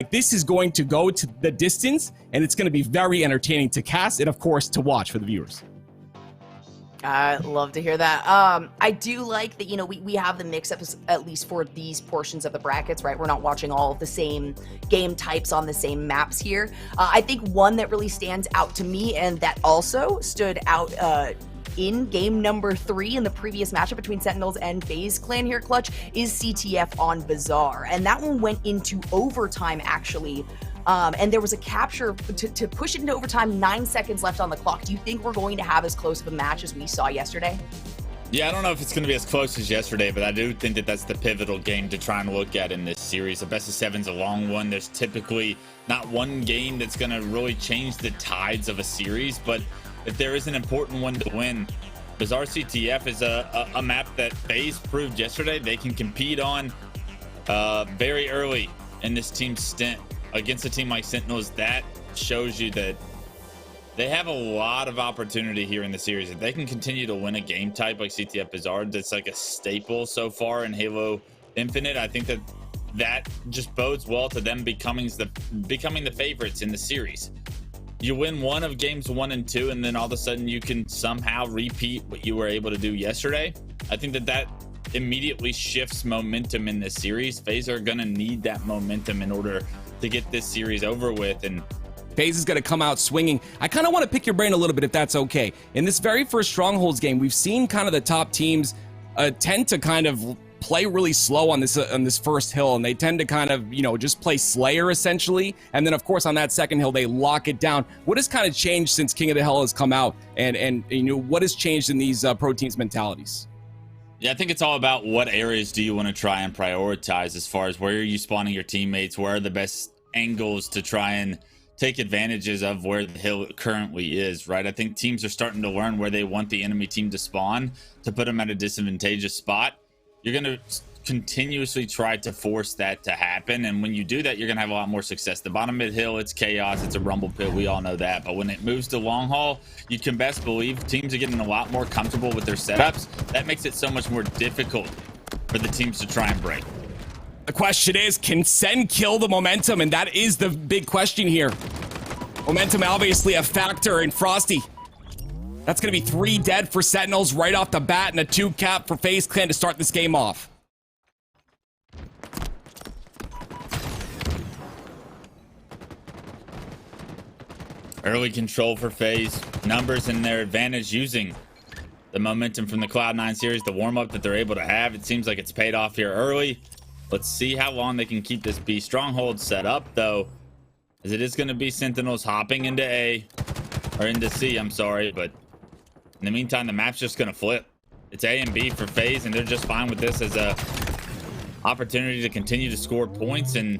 like this is going to go to the distance, and it's going to be very entertaining to cast and, of course, to watch for the viewers. I love to hear that. I do like that, you know, we have the mix-ups at least for these portions of the brackets, right? We're not watching all of the same game types on the same maps here. I think one that really stands out to me and that also stood out in game number 3 in the previous matchup between Sentinels and FaZe clan here, KotH, is CTF on Bazaar. And that one went into overtime, actually. And there was a capture to push it into overtime, 9 seconds left on the clock. Do you think we're going to have as close of a match as we saw yesterday? Yeah, I don't know if it's going to be as close as yesterday, but I do think that that's the pivotal game to try and look at in this series. The best of 7's a long one. There's typically not one game that's going to really change the tides of a series, but if there is an important one to win, Bazaar CTF is a map that FaZe proved yesterday they can compete on very early in this team's stint against a team like Sentinels. That shows you that they have a lot of opportunity here in the series. If they can continue to win a game type like CTF Bazaar, that's like a staple so far in Halo Infinite, I think that just bodes well to them becoming the favorites in the series. You win one of games 1 and 2, and then all of a sudden you can somehow repeat what you were able to do yesterday. I think that immediately shifts momentum in this series. FaZe are going to need that momentum in order to get this series over with, and FaZe is going to come out swinging. I kind of want to pick your brain a little bit, if that's okay. In this very first Strongholds game, we've seen kind of the top teams tend to kind of play really slow on this first hill, and they tend to kind of, you know, just play Slayer essentially, and then of course on that second hill they lock it down. What has kind of changed since King of the Hill has come out, and you know, what has changed in these pro teams' mentalities? Yeah, I think it's all about what areas do you want to try and prioritize as far as where are you spawning your teammates, where are the best angles to try and take advantages of where the hill currently is, right? I think teams are starting to learn where they want the enemy team to spawn to put them at a disadvantageous spot. You're going to continuously try to force that to happen, and when you do that, you're going to have a lot more success. The bottom mid hill, it's chaos, it's a rumble pit, we all know that, but when it moves to long haul, you can best believe teams are getting a lot more comfortable with their setups. That makes it so much more difficult for the teams to try and break. The question is, can Sen kill the momentum? And that is the big question here. Momentum obviously a factor in Frosty. That's going to be 3 dead for Sentinels right off the bat, and a 2 cap for FaZe clan to start this game off. Early control for FaZe. Numbers in their advantage, using the momentum from the Cloud9 series, the warm-up that they're able to have. It seems like it's paid off here early. Let's see how long they can keep this B. Stronghold set up, though, as it is going to be Sentinels hopping into A, or into C, I'm sorry, but in the meantime, the map's just going to flip. It's A and B for FaZe, and they're just fine with this as a opportunity to continue to score points, and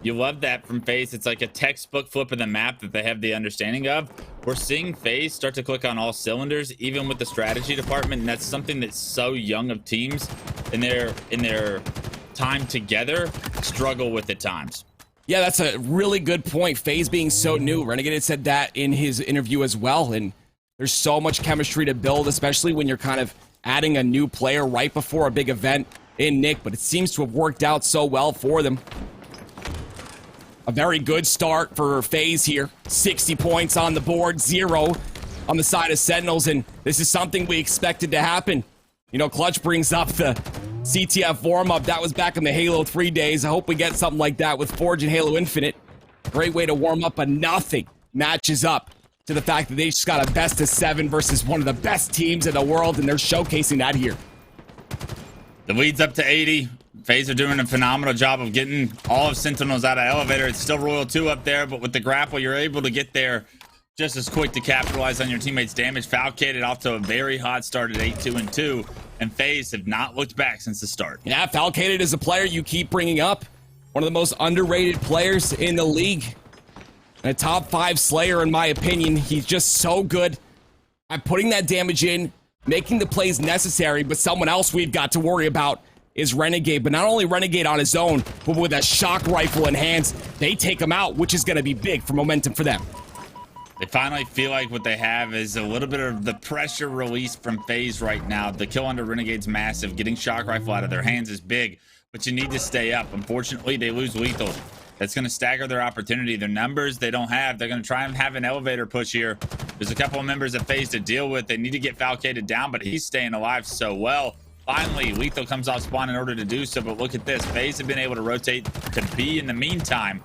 you love that from FaZe. It's like a textbook flip of the map that they have the understanding of. We're seeing FaZe start to click on all cylinders, even with the strategy department, and that's something that's so young of teams in their time together struggle with at times. Yeah, that's a really good point. FaZe being so new. Renegade had said that in his interview as well, and there's so much chemistry to build, especially when you're kind of adding a new player right before a big event in Nick, but it seems to have worked out so well for them. A very good start for FaZe here. 60 points on the board, 0 on the side of Sentinels, and this is something we expected to happen. You know, KotH brings up the CTF warm-up. That was back in the Halo 3 days. I hope we get something like that with Forge and Halo Infinite. Great way to warm up, but nothing matches up to the fact that they just got a best of 7 versus one of the best teams in the world, and they're showcasing that here. The lead's up to 80. FaZe are doing a phenomenal job of getting all of Sentinels out of elevator. It's still Royal 2 up there, but with the grapple, you're able to get there just as quick to capitalize on your teammates' damage. Falcated off to a very hot start at 8-2-2, and FaZe have not looked back since the start. Yeah, Falcated is a player you keep bringing up. One of the most underrated players in the league. And a top 5 Slayer, in my opinion. He's just so good at putting that damage in, making the plays necessary, but someone else we've got to worry about is Renegade. But not only Renegade on his own, but with a shock rifle in hands, they take him out, which is going to be big for momentum for them. They finally feel like what they have is a little bit of the pressure release from FaZe right now. The kill under Renegade's massive. Getting shock rifle out of their hands is big, but you need to stay up. Unfortunately, they lose LethuL. That's going to stagger their opportunity. Their numbers they don't have. They're going to try and have an elevator push here. There's a couple of members of FaZe to deal with. They need to get Falcated down, but he's staying alive so well. Finally, LethuL comes off spawn in order to do so, but look at this. FaZe have been able to rotate to B in the meantime,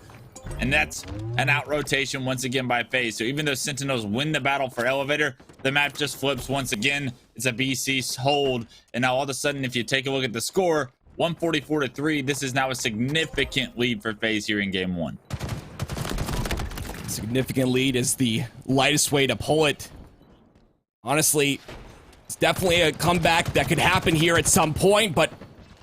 and that's an out rotation once again by FaZe. So even though Sentinels win the battle for elevator, the map just flips once again. It's a BC hold, and now all of a sudden, if you take a look at the score, 144-3, this is now a significant lead for FaZe here in game one. Significant lead is the lightest way to pull it. Honestly, it's definitely a comeback that could happen here at some point, but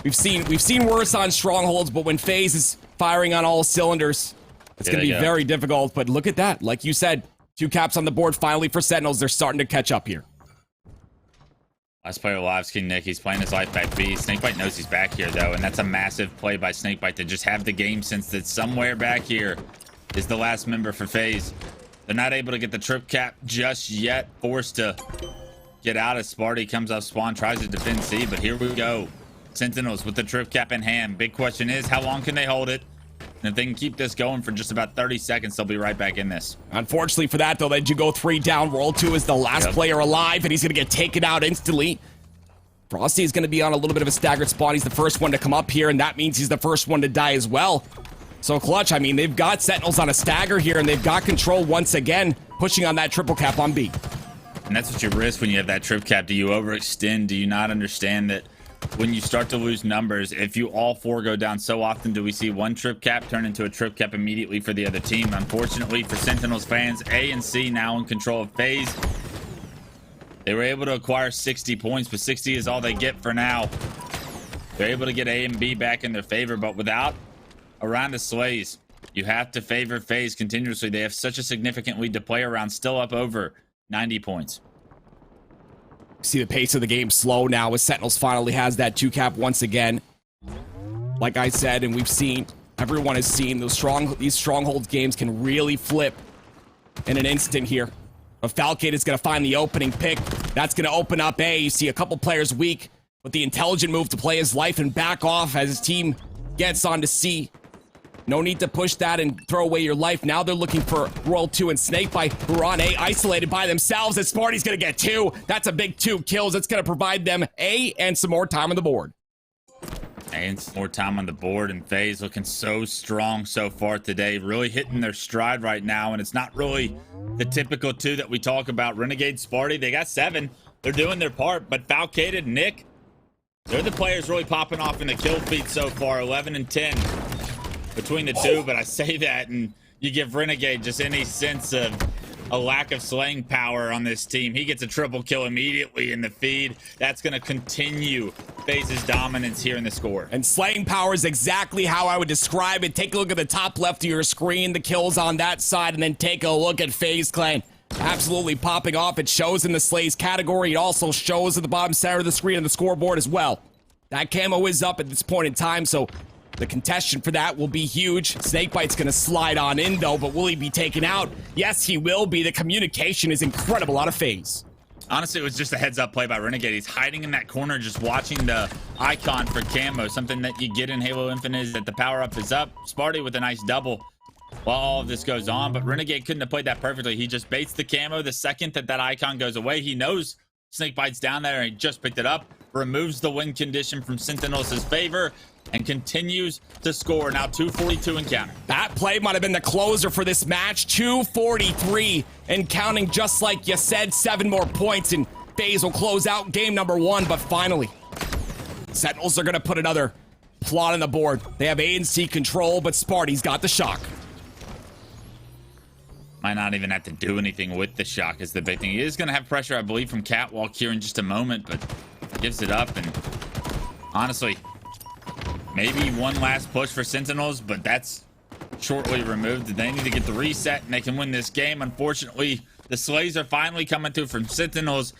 we've seen worse on Strongholds, but when FaZe is firing on all cylinders, it's going to be very difficult. But look at that. Like you said, 2 caps on the board finally for Sentinels. They're starting to catch up here. Last player alive is KingNick. He's playing his life back B. SnakeBite knows he's back here, though, and that's a massive play by SnakeBite to just have the game sense that somewhere back here is the last member for FaZe. They're not able to get the trip cap just yet. Forced to get out as Sparty comes off spawn, tries to defend C, but here we go. Sentinels with the trip cap in hand. Big question is, how long can they hold it? And if they can keep this going for just about 30 seconds, they'll be right back in this. Unfortunately for that, though, they do go 3 down. World 2 is the last player alive, and he's going to get taken out instantly. Frosty is going to be on a little bit of a staggered spawn. He's the first one to come up here, and that means he's the first one to die as well. So KotH, I mean, they've got Sentinels on a stagger here, and they've got control once again, pushing on that triple cap on B. And that's what you risk when you have that trip cap. Do you overextend? Do you not understand that when you start to lose numbers, if you all 4 go down so often, do we see one trip cap turn into a trip cap immediately for the other team? Unfortunately for Sentinels fans, A and C now in control of FaZe. They were able to acquire 60 points, but 60 is all they get for now. They're able to get A and B back in their favor, but without a round of slays, you have to favor FaZe continuously. They have such a significant lead to play around, still up over 90 points. See the pace of the game slow now as Sentinels finally has that 2 cap once again. Like I said, and we've seen, everyone has seen, these Strongholds games can really flip in an instant here. But Falcated is going to find the opening pick. That's going to open up A. You see a couple players weak, but the intelligent move to play his life and back off as his team gets onto C. No need to push that and throw away your life. Now they're looking for World 2 and SnakeBite, who are on A, isolated by themselves, as Sparty's going to get 2. That's a big 2 kills. It's going to provide them A and some more time on the board. And some more time on the board, and FaZe looking so strong so far today. Really hitting their stride right now, and it's not really the typical 2 that we talk about. Renegade, Sparty, they got 7. They're doing their part, but Falcated, Nick, they're the players really popping off in the kill feed so far, 11 and 10. Between the 2, but I say that and you give Renegade just any sense of a lack of slaying power on this team. He gets a triple kill immediately in the feed. That's going to continue FaZe's dominance here in the score. And slaying power is exactly how I would describe it. Take a look at the top left of your screen, the kills on that side, and then take a look at FaZe Clan. Absolutely popping off. It shows in the slays category. It also shows at the bottom center of the screen on the scoreboard as well. That camo is up at this point in time, so the contestant for that will be huge. SnakeBite's going to slide on in, though, but will he be taken out? Yes, he will be. The communication is incredible out of FaZe. Honestly, it was just a heads-up play by Renegade. He's hiding in that corner, just watching the icon for camo. Something that you get in Halo Infinite is that the power-up is up. Sparty with a nice double while all of this goes on, but Renegade couldn't have played that perfectly. He just baits the camo. The second that that icon goes away, he knows SnakeBite's down there, and he just picked it up. Removes the win condition from Sentinels' favor and continues to score. Now 242 and counting. That play might have been the closer for this match. 243 and counting, just like you said. 7 more points and FaZe will close out game number 1. But finally, Sentinels are going to put another plot on the board. They have A and C control, but Sparty's got the shock. Might not even have to do anything with the shock is the big thing. He is going to have pressure, I believe, from Catwalk here in just a moment, but gives it up. And honestly, maybe one last push for Sentinels, but that's shortly removed. They need to get the reset and they can win this game. Unfortunately, the slays are finally coming through from Sentinels.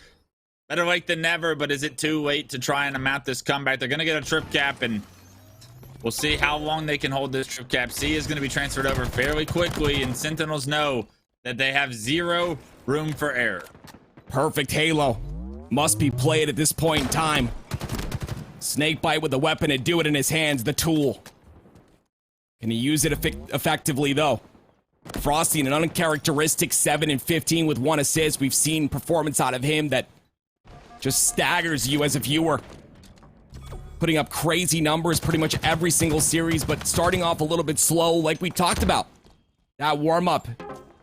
Better late than never, but is it too late to try and amount this comeback? They're going to get a trip cap, and we'll see how long they can hold this trip cap. C is going to be transferred over fairly quickly, and Sentinels know that they have 0 room for error. Perfect Halo. Must be played at this point in time. SnakeBite with the weapon to do it in his hands, the tool. Can he use it effectively, though? Frosty, an uncharacteristic 7 and 15 with 1 assist. We've seen performance out of him that just staggers you as a viewer. Putting up crazy numbers pretty much every single series, but starting off a little bit slow like we talked about. That warm-up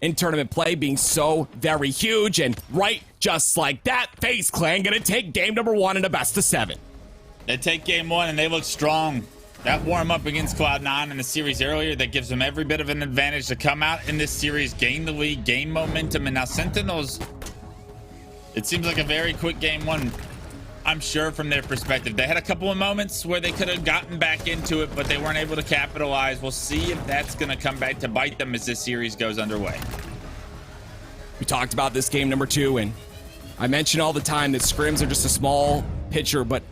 in tournament play being so very huge, and right just like that, FaZe Clan gonna take game number 1 in a best of 7. They take game 1 and they look strong. That warm-up against Cloud9 in the series earlier, that gives them every bit of an advantage to come out in this series, gain the lead, gain momentum, and now Sentinels, it seems like a very quick game 1. I'm sure from their perspective. They had a couple of moments where they could have gotten back into it, but they weren't able to capitalize. We'll see if that's going to come back to bite them as this series goes underway. We talked about this game number 2, and I mention all the time that scrims are just a small picture, but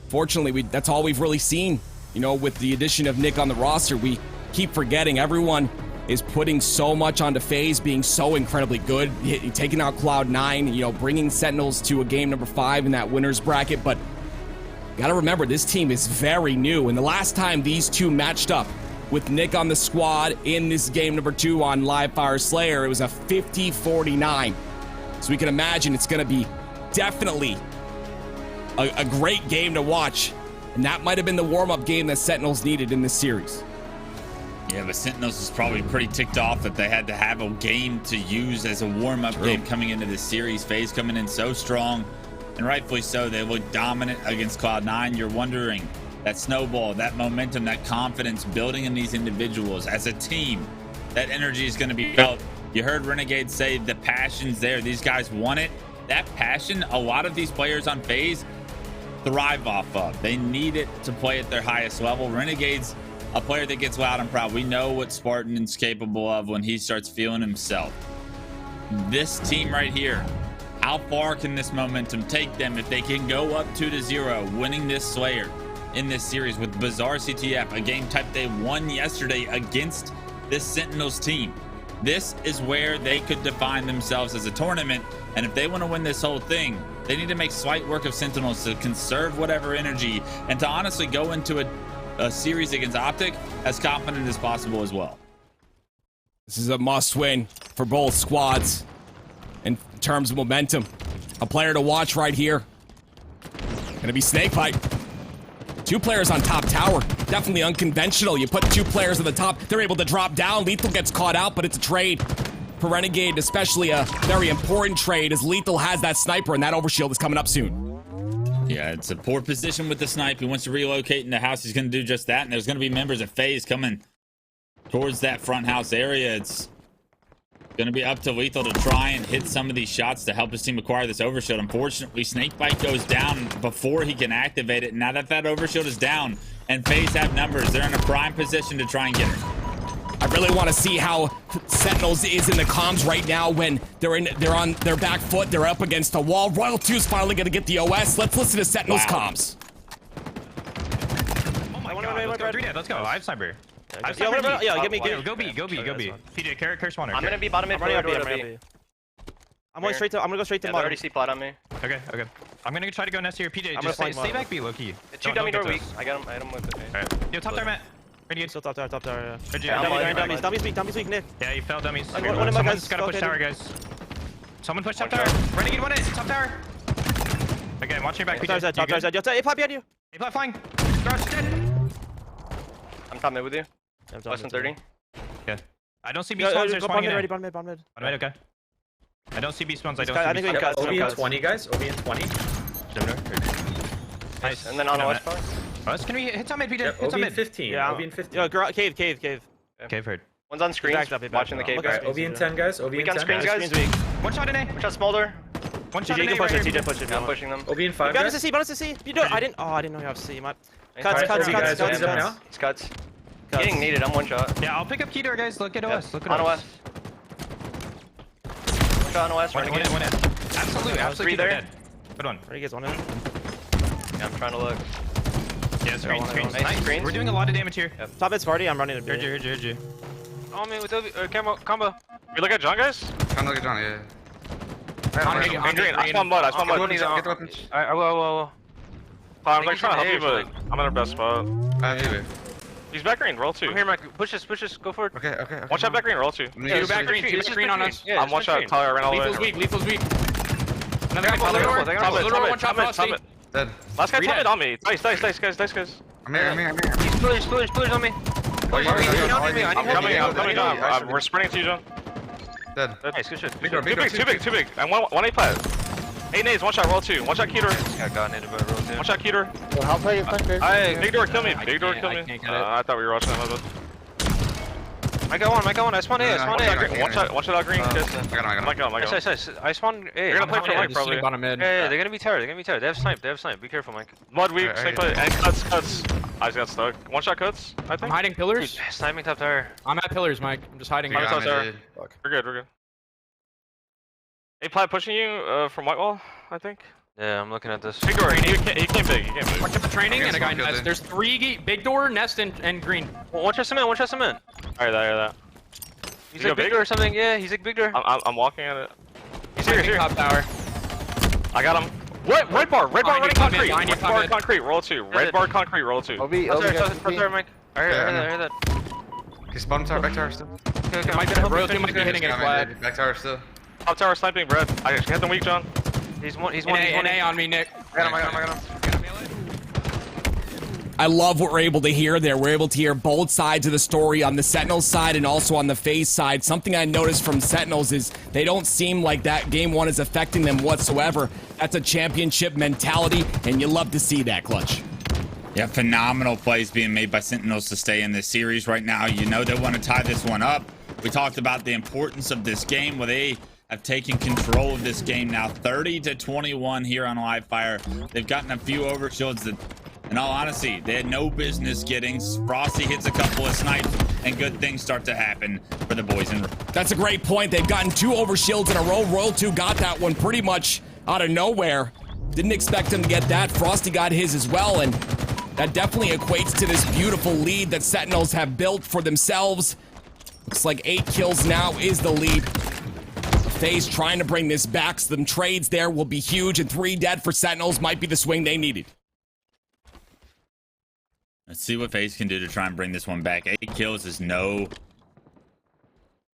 fortunately, that's all we've really seen. You know, with the addition of Nick on the roster, we keep forgetting everyone is putting so much onto FaZe, being so incredibly good, taking out Cloud9, you know, bringing Sentinels to a game number 5 in that winner's bracket. But gotta remember, this team is very new, and the last time these two matched up with Nick on the squad in this game number 2 on Live Fire Slayer, it was a 50-49. So we can imagine it's gonna be definitely a great game to watch, and that might have been the warm-up game that Sentinels needed in this series. Yeah, but Sentinels is probably pretty ticked off that they had to have a game to use as a warm-up game coming into this series. FaZe coming in so strong, and rightfully so. They look dominant against Cloud9. You're wondering, that snowball, that momentum, that confidence building in these individuals as a team, that energy is going to be felt. You heard Renegade say the passion's there. These guys want it. That passion, a lot of these players on FaZe thrive off of. They need it to play at their highest level. Renegade's a player that gets loud and proud. We know what Spartan is capable of when he starts feeling himself. This team right here, how far can this momentum take them if they can go up 2-0, winning this Slayer in this series with Bazaar CTF, a game type they won yesterday against this Sentinels team? This is where they could define themselves as a tournament, and if they want to win this whole thing, they need to make slight work of Sentinels to conserve whatever energy and to honestly go into a series against Optic as confident as possible as well. This is a must-win for both squads in terms of momentum. A player to watch right here. Gonna be SnakeBite. 2 players on top tower. Definitely unconventional. You put 2 players on the top, they're able to drop down. LethuL gets caught out, but it's a trade for Renegade, especially a very important trade as LethuL has that sniper, and that overshield is coming up soon. Yeah, it's a poor position with the snipe. He wants to relocate in the house. He's going to do just that. And there's going to be members of FaZe coming towards that front house area. It's going to be up to LethuL to try and hit some of these shots to help his team acquire this overshield. Unfortunately, SnakeBite goes down before he can activate it. Now that that overshield is down and FaZe have numbers, they're in a prime position to try and get it. I really want to see how Sentinels is in the comms right now when they're on their back foot, they're up against the wall. Royal 2 is finally going to get the OS. Let's listen to Sentinels comms. Oh my god, let's go. 3 dead, let's go. I have sniper. Yeah, give me. Go B. PJ, carry spawner. I'm gonna be bottom mid. I'm gonna go straight to bottom. I already see plot on me. Okay. I'm gonna try to go next to your PJ. Just stay back B, low key. 2 dummy door weak. I got him with it. Alright. Yo, top there, Matt. Renegade. Still top tower, yeah. Dummies weak, Nick. Yeah, you fell dummies. One of my guys gotta push tower, guys. Someone push top tower. Renegade won it. Top tower. Okay, I'm watching your back. Top tower's dead. Yo, A-pop behind you. A-pop flying. Garage dead. I'm top mid with you. Less than 30. Yeah. I don't see B spawns. They're spawning in. Bottom mid. Okay. I don't see B spawns. I don't I see think B we got spawns. OB in 20, guys. OB in 20. Nice. And then on the west part. Can we hit some mid, PJ? Yep, Hit some OB in mid. 15. Yeah. OB in 15. Yo, cave. Cave heard. One's on screen. Watching the cave guy. OB in 10, guys. OB in 10. We got screens, guys. One shot in A. One shot smolder. One shot in A. TJ push it. I'm pushing them. OB in 5, Bonus to guys. C, bonus to C. You do it. I didn't know you have C. Cuts. Cuts. Getting needed. I'm one shot. Yeah, I'll pick up key door, guys. Look at OS. Look at On OS. OS. One shot on OS. One in. Absolutely. 3 there. Dead. Good one. Renegade's one in. Yeah, I'm trying to look. Yeah, screens. Nice. Screens. We're doing a lot of damage here. Yep. Top mid's party. I'm running a bit. Heard you. Oh man, with combo. We look at John, guys? Trying to look at John, yeah. On green. I spawn mud. Get the weapons. I will. I'm like trying to help you, but I'm in our best spot. I have you. He's back green, roll 2. I'm here, Mike. Push this, go forward. Okay. One shot back green, roll 2. Two back green, two back green on us. Yeah, I'm one shot, Tyler, I ran all the way. Lethal's weak. Another guy, Top Tyler. One shot, Frosty. Dead. Last guy Read top it. it on me. Nice, guys. I'm here. He's pillars on me. Oh, you're I'm coming down. We're sprinting to you, John. Dead. Nice, good shit. Big door, Too big. And one A plat. 8 nades, one shot, roll 2. One shot, Keter. Got gotten into by roll 2. One shot, Keter. Well, how far you think? Big door, kill me. Big door, kill I me. can't get it. I thought we were watching that. I got one. I spawned A. One shot out green. I got him. I got him. Nice. I spawned A. You're gonna play for Yeah, Mike, just probably. sitting bottom mid. Yeah, they're gonna be tired. They have snipe. Be careful, Mike. Mud weak, Alright, SnakeBite, and cuts. I just got stuck. One shot cuts, I I'm think. hiding pillars. Sniping top tower. I'm at pillars, Mike. I'm just hiding. You How got many me, times dude. We're good. A plat pushing you from Whitewall, I think. Yeah, I'm looking at this. Big door, he came big. Watch out for training and a guy Against one nest. building. There's 3 big door, nest, and green. One chest him in. Alright, that. He's You like go big door or something. Yeah, he's like big door. I'm walking at it. He's here. Top tower. I got him. Red bar running concrete. Behind you, Red bar concrete, roll 2. Red bar concrete, roll 2. OB, Top tower, Mike. I heard that. He's bottom tower, back tower still. Okay. Might be royal 2 might be hitting it Got me, flag. dude. Back tower still. Top tower sniping, Brad. I hit them weak, John. He's one. An A on me, Nick. I got him. I love what we're able to hear there. We're able to hear both sides of the story on the Sentinels side and also on the FaZe side. Something I noticed from Sentinels is they don't seem like that game 1 is affecting them whatsoever. That's a championship mentality, and you love to see that, Clutch. Yeah, phenomenal plays being made by Sentinels to stay in this series right now. You know they want to tie this one up. We talked about the importance of this game where they have taken control of this game now, 30-21 here on Live Fire. They've gotten a few overshields that, in all honesty, they had no business getting. Frosty hits a couple of snipes, and good things start to happen for the boys in. That's a great point. They've gotten 2 overshields in a row. Royal 2 got that one pretty much out of nowhere. Didn't expect him to get that. Frosty got his as well, and that definitely equates to this beautiful lead that Sentinels have built for themselves. Looks like 8 kills now is the lead. FaZe trying to bring this back. Some trades there will be huge, and 3 dead for Sentinels might be the swing they needed. Let's see what FaZe can do to try and bring this one back. 8 kills is no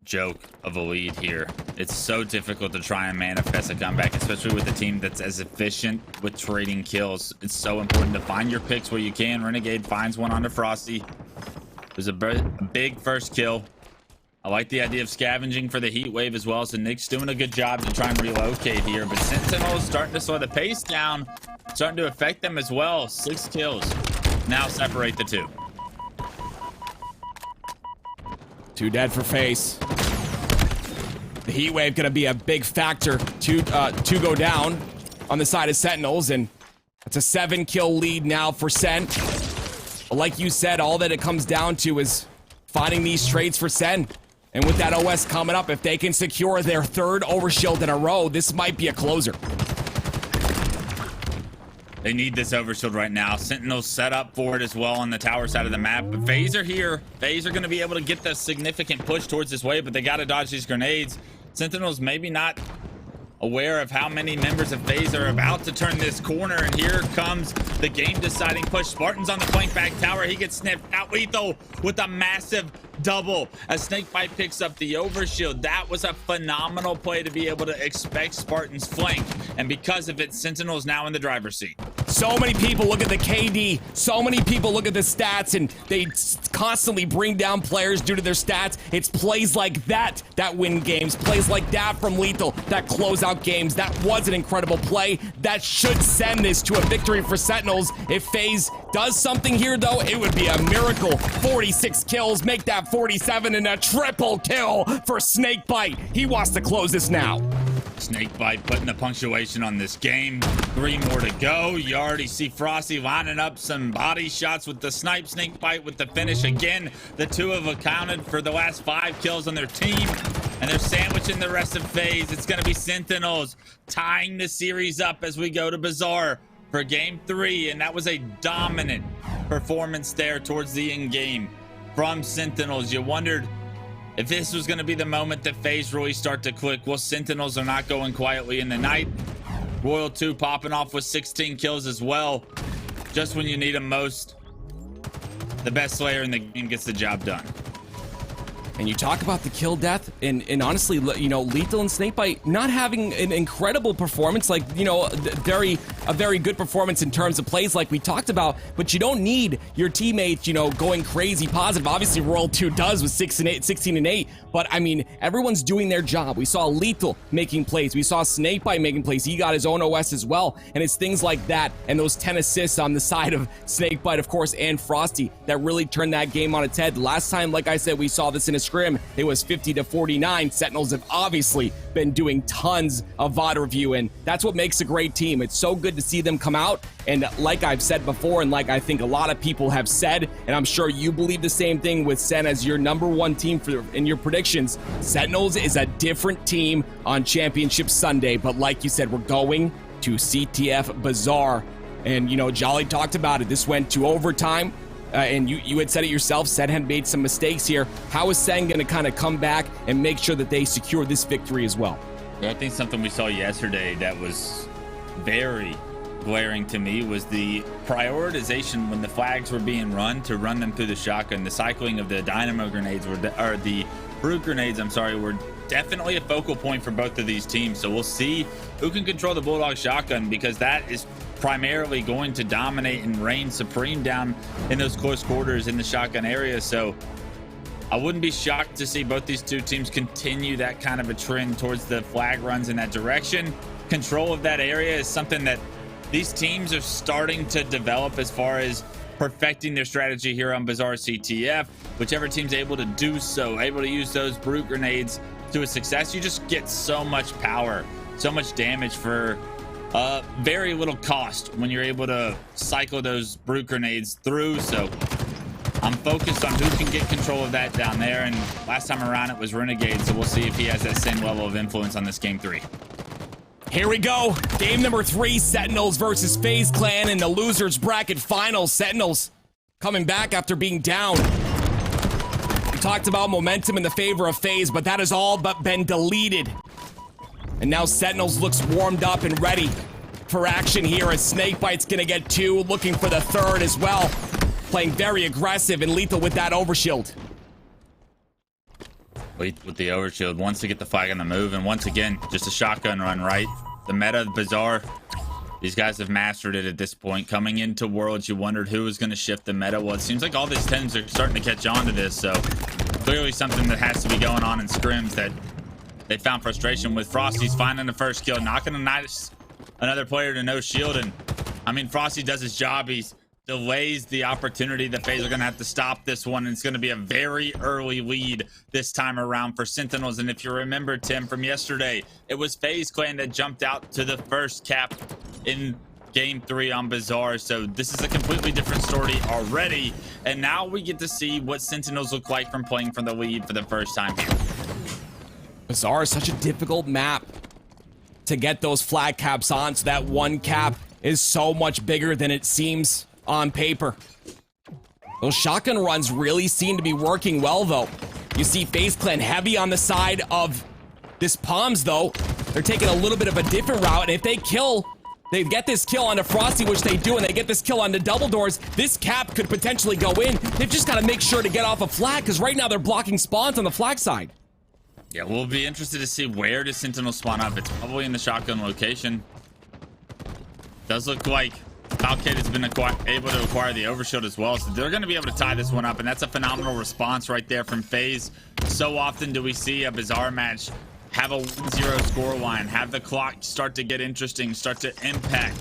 joke of a lead here. It's so difficult to try and manifest a comeback, especially with a team that's as efficient with trading kills. It's so important to find your picks where you can. Renegade finds one onto Frosty. There's a big first kill. I like the idea of scavenging for the heat wave as well, so Nick's doing a good job to try and relocate here, but Sentinels starting to slow the pace down, starting to affect them as well. 6 kills now separate the 2. 2 dead for FaZe. The heat wave gonna be a big factor to go down on the side of Sentinels, and it's a 7-kill lead now for Sen. But like you said, all that it comes down to is finding these trades for Sen. And with that OS coming up, if they can secure their 3rd overshield in a row, this might be a closer. They need this overshield right now. Sentinels set up for it as well on the tower side of the map. But FaZe are here. FaZe are going to be able to get the significant push towards this wave, but they got to dodge these grenades. Sentinels maybe not aware of how many members of FaZe are about to turn this corner, and here comes the game-deciding push. Spartan's on the flank back tower. He gets sniffed out. LethuL with a massive double as SnakeBite picks up the overshield. That was a phenomenal play to be able to expect Spartan's flank, and because of it, Sentinels now in the driver's seat. So many people look at the KD, so many people look at the stats, and they constantly bring down players due to their stats. It's plays like that that win games, plays like that from LethuL that close out games. That was an incredible play. That should send this to a victory for Sentinels. If FaZe does something here, though, it would be a miracle. 46 kills, make that 47, and a triple kill for SnakeBite. He wants to close this now. SnakeBite putting the punctuation on this game. 3 more to go. You already see Frosty lining up some body shots with the snipe. SnakeBite with the finish again. The 2 have accounted for the last 5 kills on their team, and they're sandwiching the rest of FaZe. It's going to be Sentinels tying the series up as we go to Bazaar for game 3, and that was a dominant performance there towards the end game from Sentinels. You wondered if this was going to be the moment that FaZe really start to click. Well, Sentinels are not going quietly in the night. Royal 2 popping off with 16 kills as well, just when you need them most. the best player in the game gets the job done. And you talk about the kill death, and honestly, you know, LethuL and SnakeBite not having an incredible performance, like, you know, a very good performance in terms of plays like we talked about, but you don't need your teammates, you know, going crazy positive. Obviously, Royal 2 does with 16 and 8, but I mean, everyone's doing their job. We saw LethuL making plays. We saw SnakeBite making plays. He got his own OS as well, and it's things like that, and those 10 assists on the side of SnakeBite, of course, and Frosty that really turned that game on its head. Last time, like I said, we saw this in a scrim, it was 50-49. Sentinels have obviously been doing tons of VOD review, and that's what makes a great team. It's so good to see them come out, and like I've said before, and like I think a lot of people have said, and I'm sure you believe the same thing with Sen as your #1 team in your predictions, Sentinels is a different team on Championship Sunday. But like you said, we're going to CTF Bazaar, and you know, Jolly talked about it. This went to overtime. And you had said it yourself, Sen had made some mistakes here. How is Sen going to kind of come back and make sure that they secure this victory as well? Yeah, I think something we saw yesterday that was very glaring to me was the prioritization when the flags were being run to run them through the shotgun. The cycling of the dynamo grenades or the brute grenades, I'm sorry, were definitely a focal point for both of these teams. So we'll see who can control the Bulldog shotgun, because that is primarily going to dominate and reign supreme down in those close quarters in the shotgun area. So I wouldn't be shocked to see both these two teams continue that kind of a trend towards the flag runs in that direction. Control of that area is something that these teams are starting to develop as far as perfecting their strategy here on Bazaar CTF. Whichever team's able to do so, able to use those brute grenades to a success, you just get so much power, so much damage for very little cost when you're able to cycle those brute grenades through. So I'm focused on who can get control of that down there, and last time around it was Renegade, so we'll see if he has that same level of influence on this game 3. Here we go, game number 3, Sentinels versus FaZe Clan in the losers bracket finals. Sentinels coming back after being down. We talked about momentum in the favor of FaZe, but that has all but been deleted. And now Sentinels looks warmed up and ready for action here as SnakeBite's gonna get 2, looking for the 3rd as well. Playing very aggressive, and LethuL with that overshield. With the overshield, wants to get the flag on the move, and once again, just a shotgun run, right? The meta of Bazaar, these guys have mastered it at this point. Coming into Worlds, you wondered who was going to shift the meta. Well, it seems like all these teams are starting to catch on to this, so clearly something that has to be going on in scrims that they found frustration with. Frosty's finding the first kill, knocking another player to no shield, and I mean, Frosty does his job. He's delays the opportunity. The FaZe are going to have to stop this one, and it's going to be a very early lead this time around for Sentinels. And if you remember, Tim, from yesterday, it was FaZe Clan that jumped out to the first cap in game 3 on Bazaar. So this is a completely different story already, and now we get to see what Sentinels look like from playing from the lead for the first time here. Bazaar is such a difficult map to get those flag caps on, so that one cap is so much bigger than it seems on paper. Those shotgun runs really seem to be working well, though. You see FaZe Clan heavy on the side of this Palms, though. They're taking a little bit of a different route, and if they get this kill onto Frosty, which they do, and they get this kill onto Double Doors, this cap could potentially go in. They've just got to make sure to get off a flag, because right now they're blocking spawns on the flag side. Yeah, we'll be interested to see where does Sentinel spawn up. It's probably in the shotgun location. Does look like Falcated's been able to acquire the overshield as well, so they're going to be able to tie this one up, and that's a phenomenal response right there from FaZe. So often do we see a Bazaar match have a 1-0 score line, have the clock start to get interesting, start to impact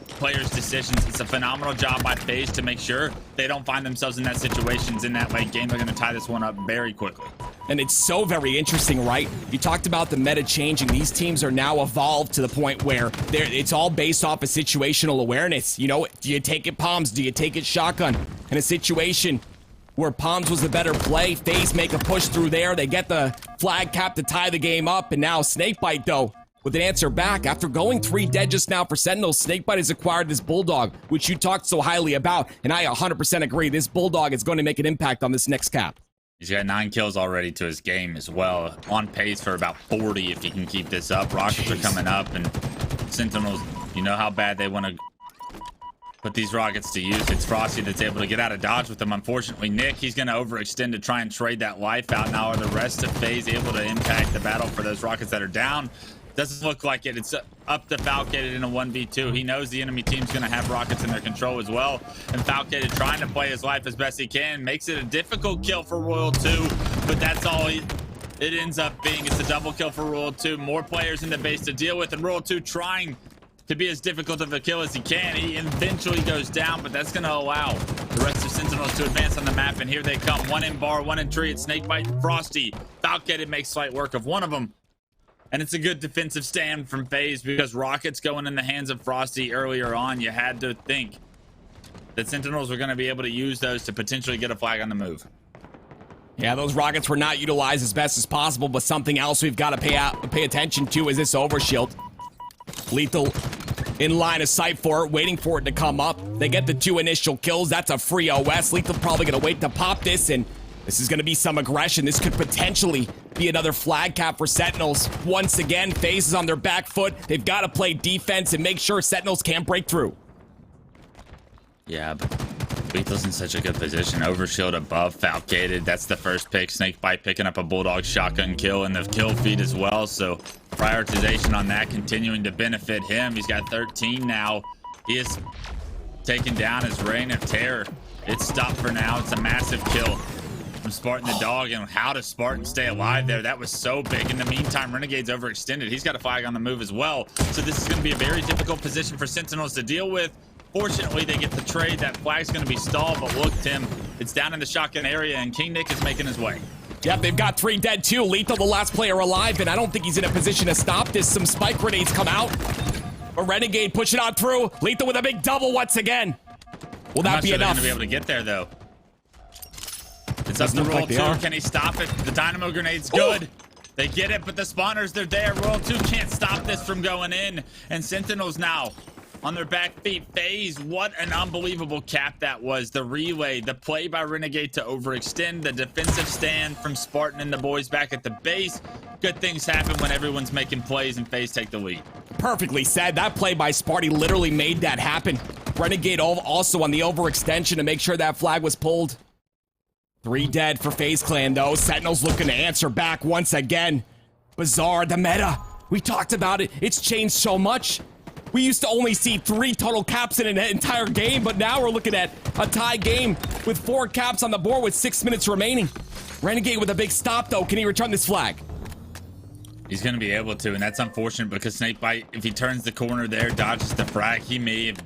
players' decisions. It's a phenomenal job by FaZe to make sure they don't find themselves in that situations in that late game. They're going to tie this one up very quickly. And it's so very interesting, right? You talked about the meta changing. These teams are now evolved to the point where it's all based off of situational awareness. You know, do you take it Palms? Do you take it shotgun? In a situation where Palms was the better play, FaZe make a push through there. They get the flag cap to tie the game up. And now SnakeBite, though, with an answer back. After going 3 dead just now for Sentinels, SnakeBite has acquired this Bulldog, which you talked so highly about. And I 100% agree. This Bulldog is going to make an impact on this next cap. He's got 9 kills already to his game as well. On pace for about 40 if he can keep this up. Rockets are coming up, and Sentinels, you know how bad they want to put these rockets to use. It's Frosty that's able to get out of dodge with them. Unfortunately, Nick, he's going to overextend to try and trade that life out. Now are the rest of FaZe able to impact the battle for those rockets that are down? Doesn't look like it. It's up to Falcated in a 1v2. He knows the enemy team's going to have rockets in their control as well. And Falcated trying to play his life as best he can. Makes it a difficult kill for LethuL, but that's all it ends up being. It's a double kill for LethuL. More players in the base to deal with, and LethuL trying to be as difficult of a kill as he can. He eventually goes down, but that's going to allow the rest of Sentinels to advance on the map. And here they come. One in bar, one in tree. It's SnakeBite and Frosty. Falcated makes slight work of one of them. And it's a good defensive stand from FaZe, because rockets going in the hands of Frosty earlier on, you had to think that Sentinels were going to be able to use those to potentially get a flag on the move. Yeah, those rockets were not utilized as best as possible, but something else we've got to pay attention to is this overshield. LethuL in line of sight for it, waiting for it to come up. They get the 2 initial kills. That's a free OS. LethuL probably going to wait to pop this, and this is going to be some aggression. This could potentially be another flag cap for Sentinels. Once again, FaZe is on their back foot. They've got to play defense and make sure Sentinels can't break through. Yeah, but LethuL's in such a good position. Overshield above Falcated. That's the first pick. SnakeBite picking up a Bulldog shotgun kill in the kill feed as well. So prioritization on that continuing to benefit him. He's got 13 now. He is taking down his reign of terror. It's stopped for now. It's a massive kill from Spartan the dog. And how does Spartan stay alive there? That was so big. In the meantime, Renegade's overextended. He's got a flag on the move as well. So this is going to be a very difficult position for Sentinels to deal with. Fortunately, they get the trade. That flag's going to be stalled, but look, Tim, it's down in the shotgun area, and KingNick is making his way. Yep, they've got 3 dead too. LethuL, the last player alive, and I don't think he's in a position to stop this. Some spike grenades come out, but Renegade pushing on through. LethuL with a big double once again. Will that be enough? They're going to be able to get there, though. It's up to LethuL. Can he stop it? The dynamo grenade's good. They get it, but the spawners, they're there. LethuL can't stop this from going in, and Sentinels now on their back feet. FaZe, what an unbelievable cap that was. The relay, the play by Renegade to overextend, the defensive stand from Spartan and the boys back at the base. Good things happen when everyone's making plays and FaZe take the lead. Perfectly said. That play by Sparty literally made that happen. Renegade also on the overextension to make sure that flag was pulled. 3 dead for FaZe Clan, though. Sentinels looking to answer back once again. Bazaar, the meta. We talked about it. It's changed so much. We used to only see 3 total caps in an entire game, but now we're looking at a tie game with 4 caps on the board with 6 minutes remaining. Renegade with a big stop, though. Can he return this flag? He's going to be able to, and that's unfortunate because SnakeBite, if he turns the corner there, dodges the frag, he may have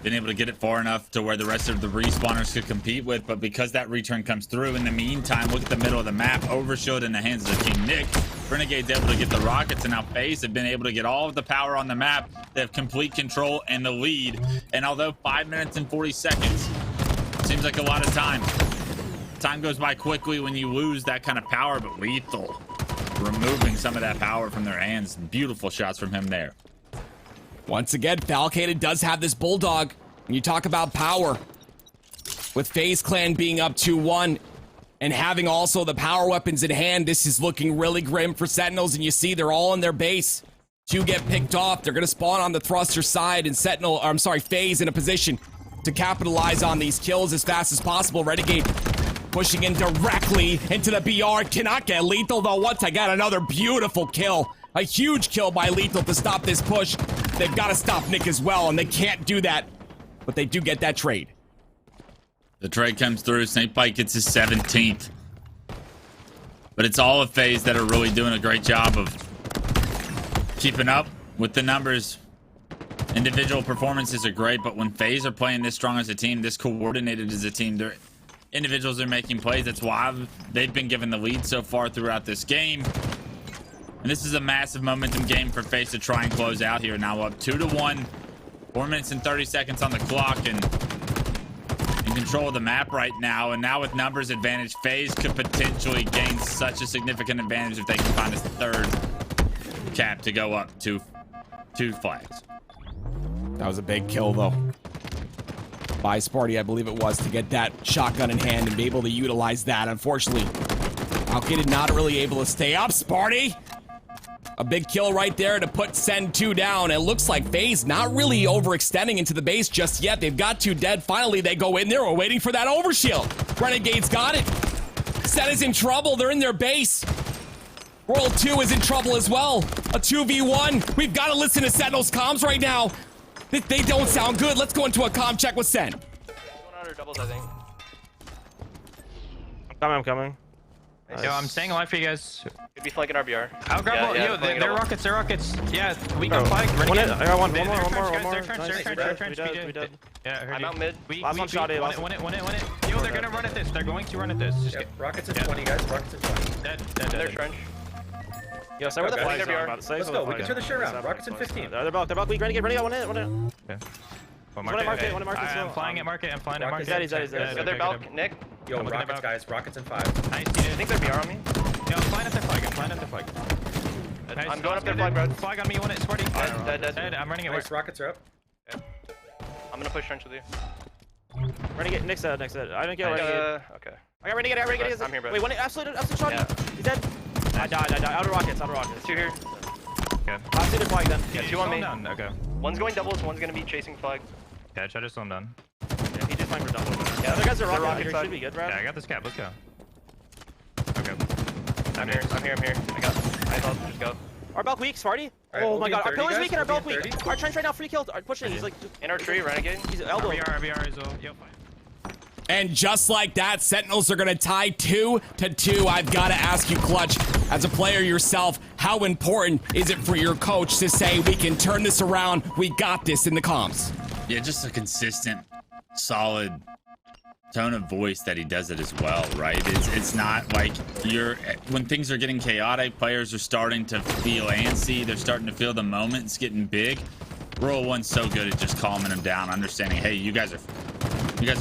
been able to get it far enough to where the rest of the respawners could compete with, but because that return comes through, in the meantime, look at the middle of the map, overshield in the hands of KingNick. Renegade's able to get the rockets, and now FaZe have been able to get all of the power on the map. They have complete control and the lead, and although 5 minutes and 40 seconds seems like a lot of time, time goes by quickly when you lose that kind of power, but LethuL removing some of that power from their hands. Beautiful shots from him there. Once again, Falcated does have this Bulldog. When you talk about power, with FaZe Clan being up 2-1 and having also the power weapons in hand, this is looking really grim for Sentinels, and you see they're all in their base. 2 get picked off. They're going to spawn on the thruster side, and FaZe in a position to capitalize on these kills as fast as possible. Renegade pushing in directly into the BR. Cannot get LethuL, though. Once again, another beautiful kill. A huge kill by LethuL to stop this push. They've got to stop Nick as well, and they can't do that, but they do get that trade. The trade comes through. SnakeBite gets his 17th. But it's all of FaZe that are really doing a great job of keeping up with the numbers. Individual performances are great, but when FaZe are playing this strong as a team, this coordinated as a team, their individuals are making plays. That's why they've been given the lead so far throughout this game. And this is a massive momentum game for FaZe to try and close out here. Now up 2-1, 4 minutes and 30 seconds on the clock, and in control of the map right now. And now with numbers advantage, FaZe could potentially gain such a significant advantage if they can find a 3rd cap to go up to 2 flags. That was a big kill, though, by Sparty, I believe it was, to get that shotgun in hand and be able to utilize that. Unfortunately, Falcated not really able to stay up. Sparty A big kill right there to put Sen 2 down. It looks like FaZe not really overextending into the base just yet. They've got 2 dead. Finally, they go in there. We're waiting for that overshield. Renegade's got it. Sen is in trouble. They're in their base. World 2 is in trouble as well. A 2v1. We've got to listen to Sentinels comms right now. They don't sound good. Let's go into a comm check with Sen. Going under doubles, I think. I'm coming. Yo, I'm staying alive for you guys. Could be flanking RBR. I'll grab all. Yo, they're rockets. They're rockets. Yeah, we can flag. I got one more. We did. Yeah, I heard I'm you. out mid. Last one shot, last Win it. Yo, they're gonna run at this. They're going to run at this. Just get Rockets in 20, guys. Rockets in 20. dead. In their trench. Yo, say where the Okay. flags RBR. are. Let's go. We can turn the shit around. Rockets in 15. They're both weak. Renegade, one in. One at market, one at market, I'm so- flying at market. I'm flying at market. Rockets dead, he's dead. Yeah, they're Balk. Nick. Yo, I'm looking rockets, about- guys. Rockets in 5. Nice, I dude. think they're BR on me. Yo, I'm flying at their flag. Nice. I'm going up their flag, bro. Flag on me. One at Sparty. Dead. I'm running it. Nice, rockets are up. I'm gonna push trench with you. Renegade, Nick's dead. I didn't get Renegade. Okay. I got Renegade. I'm here, bro. Wait, one absolute shot. Yeah. He's dead. I died. Outer rockets. There's 2 here. Okay. Last two to flag then. Yeah, 2 on me. Down. Okay. One's going doubles, one's gonna be chasing flag. Yeah, try to slow him down. Yeah, he just flying for double. Yeah, Other guys are they're rocket. rocket Should side. be good, Yeah, Brad. I got this cap. Let's go. Okay. I'm here. I thought just go. Our Balk weak, Sparty. Alright, Oh we'll my be god, our 30, pillar's guys. weak and our We'll Balk be weak. 30. Our trench right now, free killed. Pushing. He's like, In our tree, Renegade. he's elbow. RBR is all. Yo, fine. And just like that, Sentinels are going to tie 2-2. I've got to ask you, KotH, as a player yourself, how important is it for your coach to say, we can turn this around, we got this in the comms? Yeah, just a consistent, solid tone of voice that he does it as well, right? It's not like when things are getting chaotic, players are starting to feel antsy, they're starting to feel the moment's getting big. Royal One's so good at just calming them down, understanding, hey, you guys are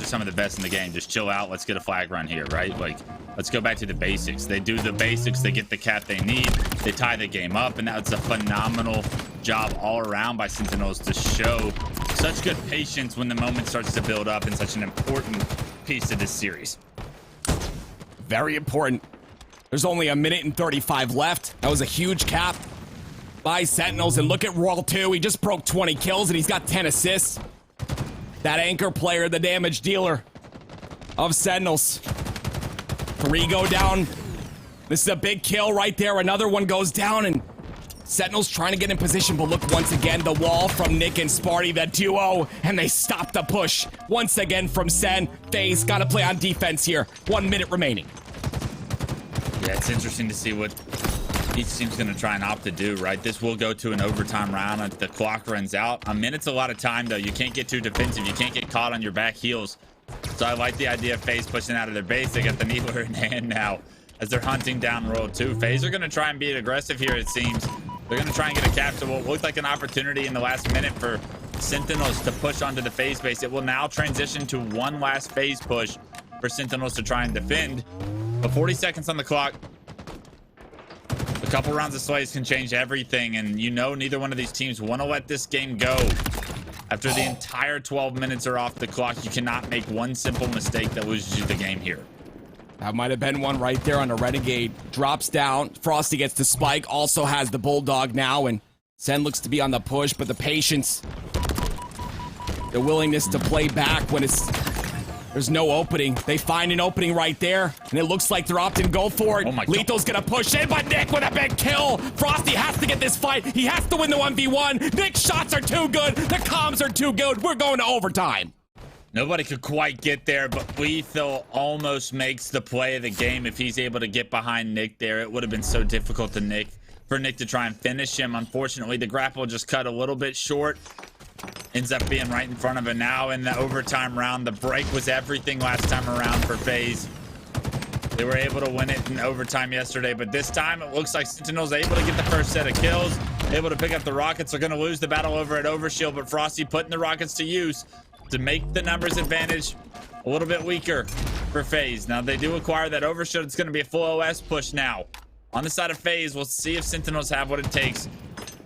some of the best in the game. Just chill out. Let's get a flag run here, right? Like, let's go back to the basics. They do the basics. They get the cap they need. They tie the game up, and that's a phenomenal job all around by Sentinels to show such good patience when the moment starts to build up, and such an important piece of this series. Very important. There's only 1 minute and 35 left. That was a huge cap by Sentinels. And look at Royal 2. He just broke 20 kills, and he's got 10 assists. That anchor player, the damage dealer of Sentinels. 3 go down. This is a big kill right there. Another one goes down, and Sentinels trying to get in position, but look once again, the wall from Nick and Sparty, the duo, and they stop the push. Once again from Sen. FaZe got to play on defense here. 1 minute remaining. Yeah, it's interesting to see what each team's going to try and opt to do, right? This will go to an overtime round if the clock runs out. A minute's a lot of time, though. You can't get too defensive. You can't get caught on your back heels. So I like the idea of FaZe pushing out of their base. They got the needler in hand now as they're hunting down Royal 2. FaZe are going to try and be aggressive here, it seems. They're going to try and get a cap to what looked like an opportunity in the last minute for Sentinels to push onto the FaZe base. It will now transition to one last FaZe push for Sentinels to try and defend. But 40 seconds on the clock. A couple rounds of slays can change everything, and you know neither one of these teams want to let this game go. After the entire 12 minutes are off the clock, you cannot make one simple mistake that loses you the game here. That might have been one right there on a Renegade. Drops down. Frosty gets the spike. Also has the Bulldog now, and Sen looks to be on the push, but the patience, the willingness to play back when there's no opening. They find an opening right there, and it looks like they're opting go for it. Oh my God. LethuL's gonna push in, but Nick with a big kill. Frosty has to get this fight. He has to win the 1v1. Nick's shots are too good. The comms are too good. We're going to overtime. Nobody could quite get there, but LethuL almost makes the play of the game. If he's able to get behind Nick there, it would have been so difficult for Nick to try and finish him. Unfortunately, the grapple just cut a little bit short. Ends up being right in front of it now in the overtime round. The break was everything last time around for FaZe. They were able to win it in overtime yesterday, but this time it looks like Sentinel's able to get the first set of kills, able to pick up the rockets. They're going to lose the battle over at Overshield, but Frosty putting the rockets to use to make the numbers advantage a little bit weaker for FaZe. Now they do acquire that Overshield. It's going to be a full OS push now. On the side of FaZe, we'll see if Sentinels have what it takes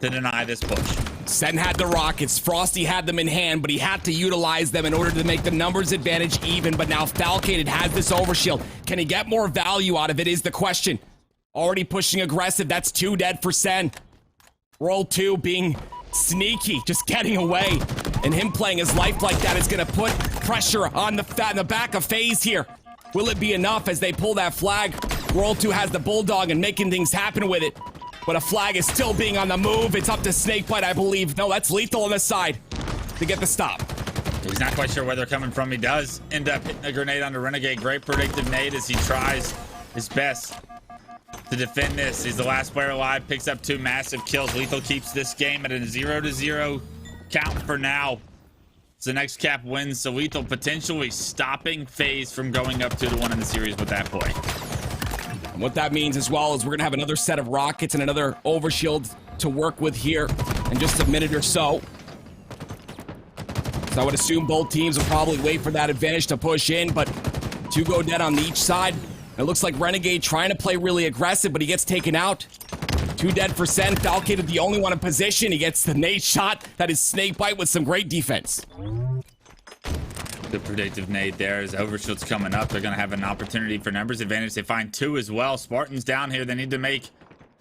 to deny this push. Sen had the rockets. Frosty had them in hand, but he had to utilize them in order to make the numbers advantage even. But now Falcated has this overshield. Can he get more value out of it is the question. Already pushing aggressive. That's 2 dead for Sen. LethuL being sneaky, just getting away. And him playing his life like that is going to put pressure on the back of FaZe here. Will it be enough as they pull that flag? LethuL has the bulldog and making things happen with it. But a flag is still being on the move. It's up to SnakeBite, I believe. No, that's LethuL on the side to get the stop. He's not quite sure where they're coming from. He does end up hitting a grenade onto Renegade. Great predictive nade as he tries his best to defend this. He's the last player alive, picks up 2 massive kills. LethuL keeps this game at a 0-0 count for now. So the next cap wins, so LethuL potentially stopping FaZe from going up 2-1 in the series with that play. And what that means as well is we're gonna have another set of rockets and another overshield to work with here in just a minute or so. So I would assume both teams will probably wait for that advantage to push in, but 2 go dead on each side. It looks like Renegade trying to play really aggressive, but he gets taken out. 2 dead for Sen. Falcated the only one in position. He gets the nade shot. That is SnakeBite with some great defense. Good predictive nade there as overshield's coming up. They're going to have an opportunity for numbers advantage. They find 2 as well. Spartan's down here. They need to make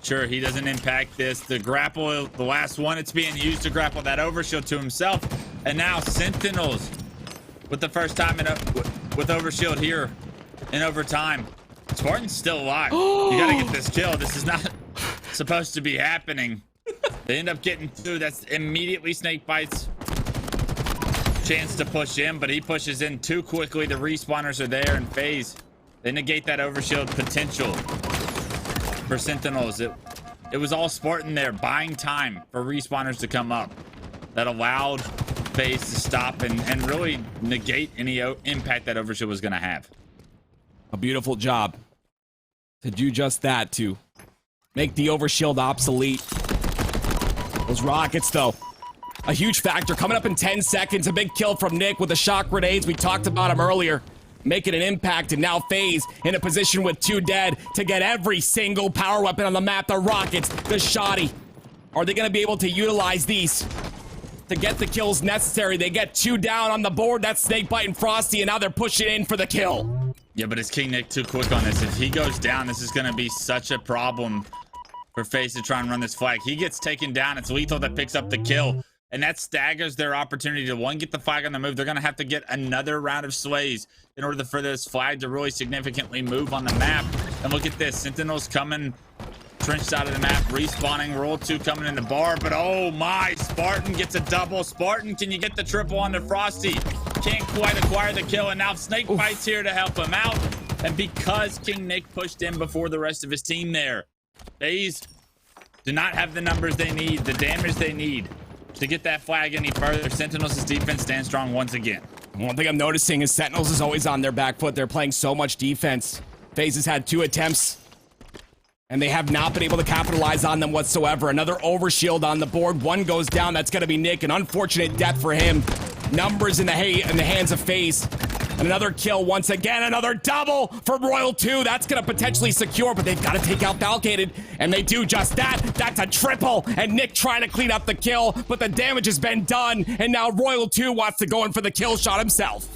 sure he doesn't impact this. The grapple, the last one, it's being used to grapple that overshield to himself. And now Sentinels with the first time with overshield here in overtime. Spartan's still alive. You got to get this kill. This is not supposed to be happening. They end up getting 2. That's immediately SnakeBite's chance to push in, but he pushes in too quickly. The respawners are there, and FaZe, they negate that overshield potential for Sentinels. It was all Spartan there buying time for respawners to come up that allowed FaZe to stop and really negate any impact that overshield was going to have. A beautiful job to do just that, to make the overshield obsolete. Those rockets, though, a huge factor. Coming up in 10 seconds, a big kill from Nick with the shock grenades. We talked about him earlier, making an impact, and now FaZe in a position with 2 dead to get every single power weapon on the map. The rockets, the shoddy. Are they going to be able to utilize these to get the kills necessary? They get 2 down on the board. That's SnakeBite and Frosty, and now they're pushing in for the kill. Yeah, but is KingNick too quick on this? If he goes down, this is going to be such a problem for FaZe to try and run this flag. He gets taken down. It's LethuL that picks up the kill, and that staggers their opportunity to, 1, get the flag on the move. They're going to have to get another round of slays in order for this flag to really significantly move on the map. And look at this. Sentinels coming trenched out of the map, respawning. LethuL coming in the bar, but oh my, Spartan gets a double. Spartan, can you get the triple onto Frosty? Can't quite acquire the kill, and now SnakeBite's here to help him out. And because KingNick pushed in before the rest of his team there, FaZe do not have the numbers they need, the damage they need to get that flag any further. Sentinels' defense stands strong once again. One thing I'm noticing is Sentinels is always on their back foot. They're playing so much defense. FaZe has had 2 attempts, and they have not been able to capitalize on them whatsoever. Another overshield on the board. 1 goes down. That's going to be Nick. An unfortunate death for him. Numbers in the hands of FaZe. And another kill once again. Another double from LethuL. That's going to potentially secure, but they've got to take out Falcated. And they do just that. That's a triple. And Nick trying to clean up the kill, but the damage has been done. And now LethuL wants to go in for the kill shot himself.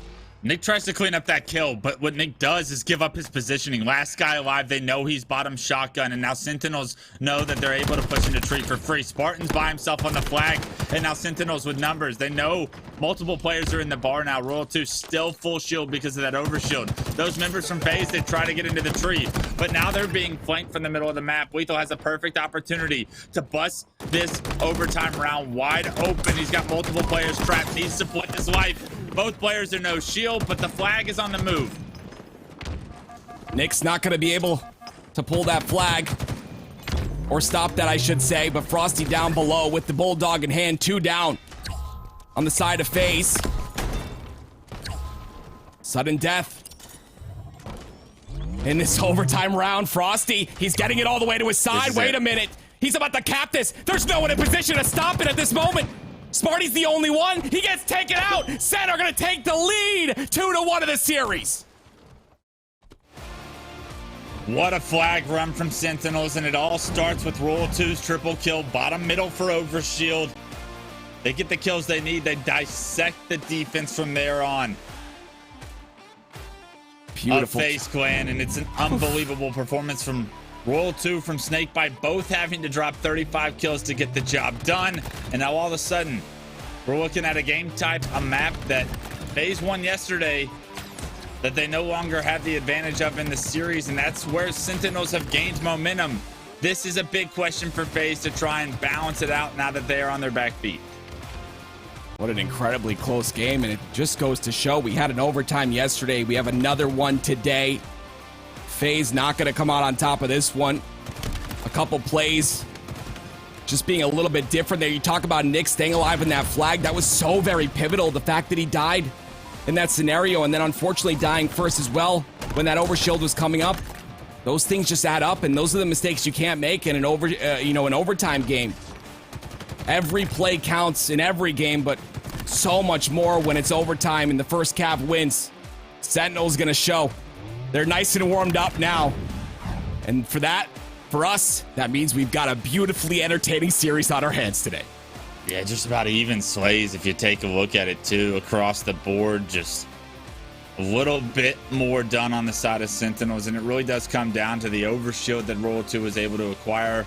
Nick tries to clean up that kill, but what Nick does is give up his positioning. Last guy alive, they know he's bottom shotgun, and now Sentinels know that they're able to push into tree for free. Spartan's by himself on the flag, and now Sentinels with numbers. They know multiple players are in the bar now. LethuL still full shield because of that overshield. Those members from FaZe, they try to get into the tree, but now they're being flanked from the middle of the map. LethuL has a perfect opportunity to bust this overtime round wide open. He's got multiple players trapped. Needs to put his life. Both players are no shield, but the flag is on the move. Nick's not going to be able to pull that flag. Or stop that, I should say. But Frosty down below with the bulldog in hand. 2 down on the side of FaZe. Sudden death in this overtime round. Frosty, he's getting it all the way to his side. Wait a minute. He's about to cap this. There's no one in position to stop it at this moment. Sparty's the only one. He gets taken out. Sen are going to take the lead. 2-1 of the series. What a flag run from Sentinels, and it all starts with LethuL's triple kill. Bottom middle for overshield. They get the kills they need. They dissect the defense from there on. Beautiful. Of FaZe Clan, and it's an unbelievable performance from LethuL from SnakeBite both having to drop 35 kills to get the job done. And now all of a sudden, we're looking at a game type, a map that FaZe won yesterday that they no longer have the advantage of in the series. And that's where Sentinels have gained momentum. This is a big question for FaZe to try and balance it out now that they are on their back feet. What an incredibly close game, and it just goes to show we had an overtime yesterday. We have another one today. FaZe not going to come out on top of this one. A couple plays just being a little bit different there. You talk about Nick staying alive in that flag. That was so very pivotal. The fact that he died in that scenario and then unfortunately dying first as well when that overshield was coming up. Those things just add up, and those are the mistakes you can't make in an overtime game. Every play counts in every game, but so much more when it's overtime and the first cap wins. Sentinel's gonna show. They're nice and warmed up now. And for us, that means we've got a beautifully entertaining series on our hands today. Yeah, just about even slays if you take a look at it too. Across the board, just a little bit more done on the side of Sentinels, and it really does come down to the overshield that LethuL was able to acquire.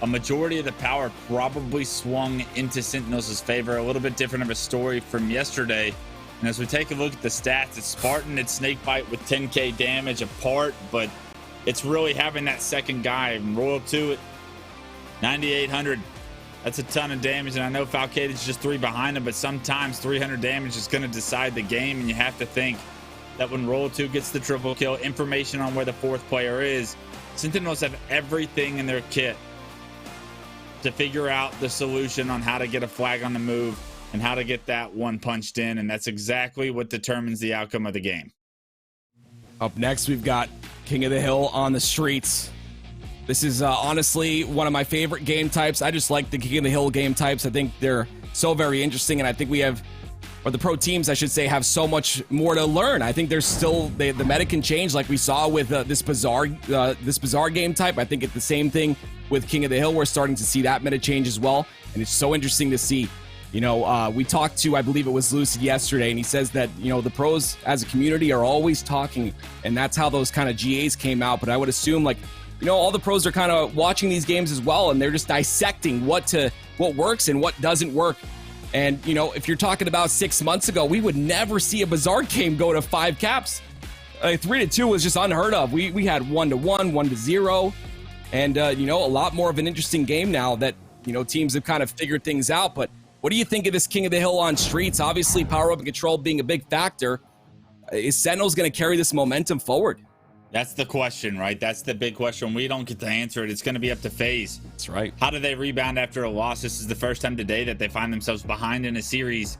A majority of the power probably swung into Sentinels' favor. A little bit different of a story from yesterday. And as we take a look at the stats, it's Spartan, it's SnakeBite with 10k damage apart, but it's really having that second guy, LethuL at 9,800. That's a ton of damage, and I know Falcated is just 3 behind him, but sometimes 300 damage is going to decide the game, and you have to think that when LethuL gets the triple kill, information on where the 4th player is, Sentinels have everything in their kit to figure out the solution on how to get a flag on the move and how to get that one punched in, and that's exactly what determines the outcome of the game. Up next, we've got KingNick on the streets. This is honestly one of my favorite game types. I just like the KingNick game types. I think they're so very interesting, and I think we have, or the pro teams, I should say, have so much more to learn. I think there's still the meta can change, like we saw with this Bazaar game type. I think it's the same thing with KingNick. We're starting to see that meta change as well, and it's so interesting to see. You know, we talked to, I believe it was Lucid yesterday, and he says that, you know, the pros as a community are always talking, and that's how those kind of GAs came out. But I would assume, like, you know, all the pros are kind of watching these games as well, and they're just dissecting what works and what doesn't work. And, you know, if you're talking about 6 months ago, we would never see a Bazaar game go to 5 caps. 3-2 was just unheard of. We had 1-1, 1-0, and, you know, a lot more of an interesting game now that, you know, teams have kind of figured things out. But what do you think of this KingNick on streets? Obviously, power up and control being a big factor. Is Sentinels going to carry this momentum forward? That's the question, right? That's the big question. We don't get to answer it. It's going to be up to FaZe. That's right. How do they rebound after a loss? This is the first time today that they find themselves behind in a series.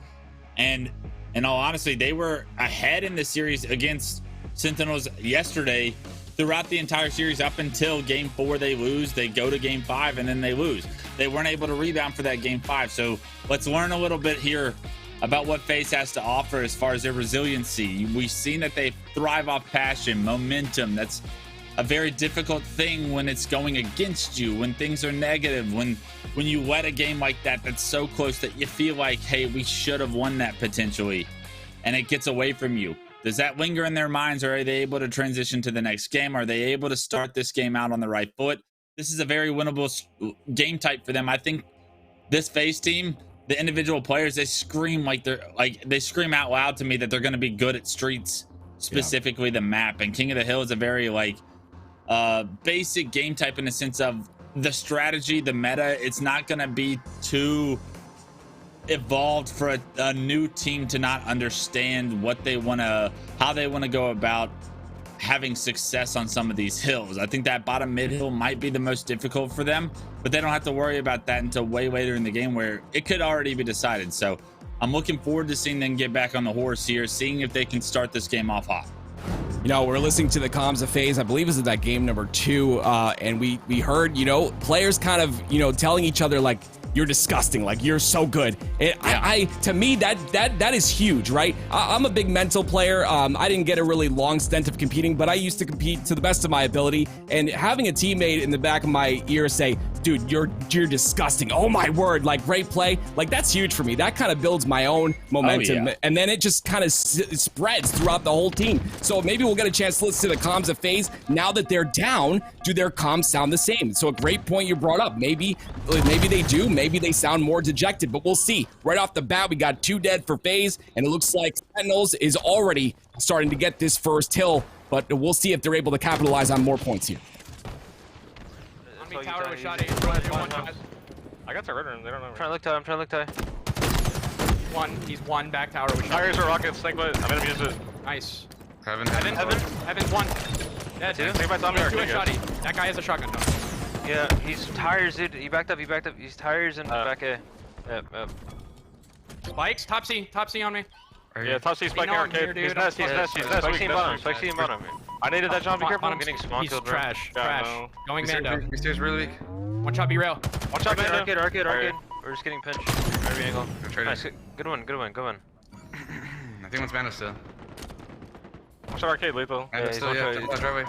And in all honesty, they were ahead in the series against Sentinels yesterday throughout the entire series up until game 4. They lose, they go to game 5, and then they lose. They weren't able to rebound for that game 5. So let's learn a little bit here about what FaZe has to offer as far as their resiliency. We've seen that they thrive off passion, momentum. That's a very difficult thing when it's going against you, when things are negative, when you let a game like that that's so close that you feel like, hey, we should have won that potentially, and it gets away from you. Does that linger in their minds, or are they able to transition to the next game? Are they able to start this game out on the right foot? This is a very winnable game type for them. I think this FaZe team, the individual players, they scream they scream out loud to me that they're going to be good at streets, specifically the map. And KingNick is a very basic game type in the sense of the strategy, the meta. It's not going to be too evolved for a new team to not understand what they want to, how they want to go about having success on some of these hills. I think that bottom mid hill might be the most difficult for them, but they don't have to worry about that until way later in the game where it could already be decided. So I'm looking forward to seeing them get back on the horse here, seeing if they can start this game off hot. You know, we're listening to the comms of FaZe, I believe it was that game number 2, and we heard, you know, players kind of, you know, telling each other like, you're disgusting, like you're so good. And to me, that is huge, right? I'm a big mental player. I didn't get a really long stint of competing, but I used to compete to the best of my ability. And having a teammate in the back of my ear say, dude, you're disgusting. Oh my word, like great play. Like that's huge for me. That kind of builds my own momentum. yeah. And then it just kind of spreads throughout the whole team. So maybe we'll get a chance to listen to the comms of FaZe. Now that they're down, do their comms sound the same? So a great point you brought up. Maybe they do. Maybe they sound more dejected, but we'll see. Right off the bat, we got 2 dead for FaZe, and it looks like Sentinels is already starting to get this first hill, but we'll see if they're able to capitalize on more points here. On me, tower with shot. I got the red room. They don't know. I'm trying to look tie. I'm trying to look tie. He's one back tower with shot. Tires are rockets. SnakeBite. I'm gonna use it. Nice. Heaven. Heaven's one. Dead. SnakeBite's on me. Two shotty. That guy has a shotgun. No. Yeah, he's tires, dude. He backed up. He's tires and back A. Yep. Spikes. Top C on me. Yeah, top C spike know I'm here, arcade. dude. He's nest. Spike C bottom. Spike C bottom. I needed that, John. Be careful. Bottom. getting small He's killed, bro. trash. Yeah, I Trash. know. Going Mando. Stairs really weak. One shot. Be real. Watch out, man. Arcade. We're just getting pinched. Every angle. Nice. Good one. I think one's Mando still. Watch out, arcade, LethuL. Mando he's still, one yeah. try. Driveway.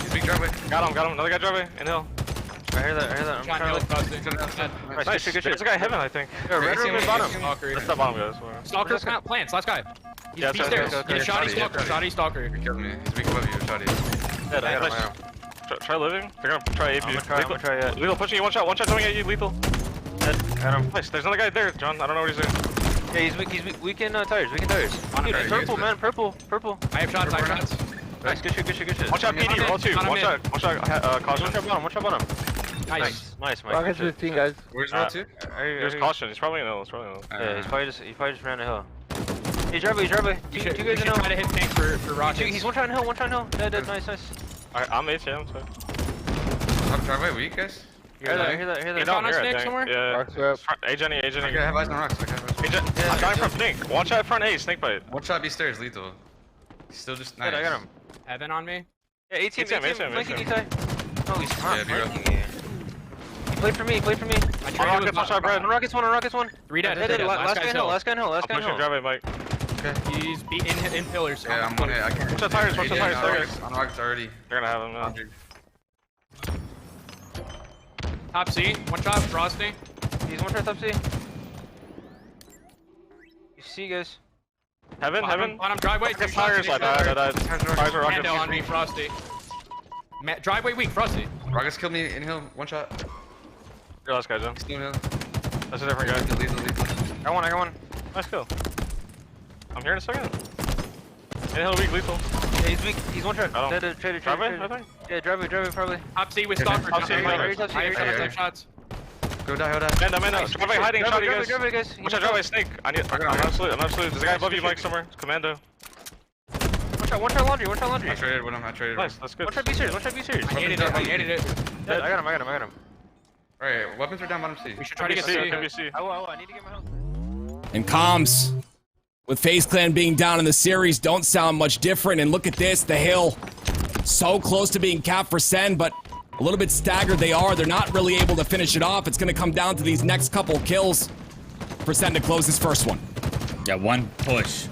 He's big driveway. Got him. Another guy driving. In hill. I hear that. I'm Shot trying to look. Frosty. Nice. There's a guy heaven, I think. Yeah, red room is bottom. That's the bottom, guys. Stalker plants. Last guy. Yeah, He's there. okay. Shotty stalker. Shotty stalker. He killed me. He's weak above you, Shotty. Dead, I got him. Try living. They're gonna try AP. I'm gonna try it. LethuL pushing you. One shot coming at you, LethuL. Dead. Got him. Nice. There's another guy there, John. I don't know what he's doing. Yeah, he's weak. We can tires. Dude, tires. purple, man. Purple. I have shots. Nice. Good shit. Watch out, PD. Roll 2. One shot. Caution. One shot bottom. Nice. Nice, Mike. Rockets 15, guys. Where's roll 2? There's caution. He's probably in hill. Yeah, he probably just ran the hill. He's driveway. You Two should guys in hill. try to hit tank for rockets. He's one shot in hill. Dead. Nice. Alright, I'm ATM. So. Top driveway weak, guys. Hear that. He's down here, I think. somewhere? Yeah. Rocks up. A Jenny. I have eyes on rocks. I'm dying from Pink. Watch out front A, SnakeBite. One shot B stairs, LethuL. He's still just nice. I got him. Heaven on me. Yeah, 18. ATM. Flanking E-tie. No, he's not Yeah, be real. flanking you. He played for me. I tried to Rockets, watch out, Brad. On Rockets one. 3 dead. Last guy in hill. Last guy in hill. I'm pushing driveway, Mike. He's in pillars. Yeah, I'm one hit. I can't. Watch out tires, watch out tires, tires. On rocks already. They're gonna have him now. Top C. One shot. Frosty. He's one shot top C. You see, guys. Heaven. Bottom driveway. Rockets, tires, I died. Tires are rockets. Mando on me. Frosty. Driveway weak. Frosty. Rockets killed me in hill. One shot. Your last guy, John. Still in hill. That's a different guy. Lethal. I got one. Nice kill. I'm here in a second. In hill weak, LethuL. Yeah, he's weak. He's one shot. Trader. Driveway, I think? Yeah, driveway probably. Top C with stalker. Top C, I Mike. have shots. Go die. Mando. Driveway hiding, shot you guys. Driveway, guys. Watch out, driveway, Snake. I'm absolute. There's a guy above you, Mike, somewhere. Commando. One shot laundry. I traded with him. Nice, that's good. One shot be serious. I needed it. Dead. I got him. Alright, weapons are down bottom C. We should try to get C. KBC. I need to get my health. And comms, with FaZe Clan being down in the series, don't sound much different. And look at this, the hill. So close to being capped for Sen, but a little bit staggered they are. They're not really able to finish it off. It's going to come down to these next couple kills for Sen to close this first one. Yeah, one push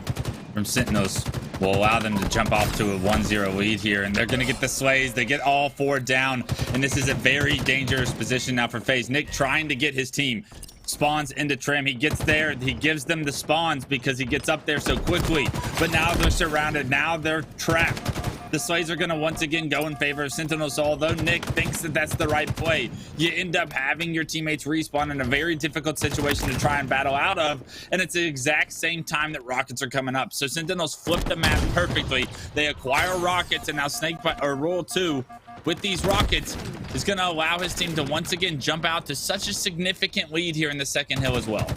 from Sentinels will allow them to jump off to a 1-0 lead here, and they're going to get the sways. They get all 4 down, and this is a very dangerous position now for FaZe. Nick trying to get his team spawns into trim. He gets there, he gives them the spawns because he gets up there so quickly, but now they're surrounded. Now they're trapped. The sways are going to once again go in favor of Sentinels. So although Nick thinks that that's the right play, you end up having your teammates respawn in a very difficult situation to try and battle out of, and it's the exact same time that rockets are coming up. So Sentinels flip the map perfectly. They acquire rockets, and now SnakeBite or Roll 2 with these rockets is going to allow his team to once again jump out to such a significant lead here in the second hill as well.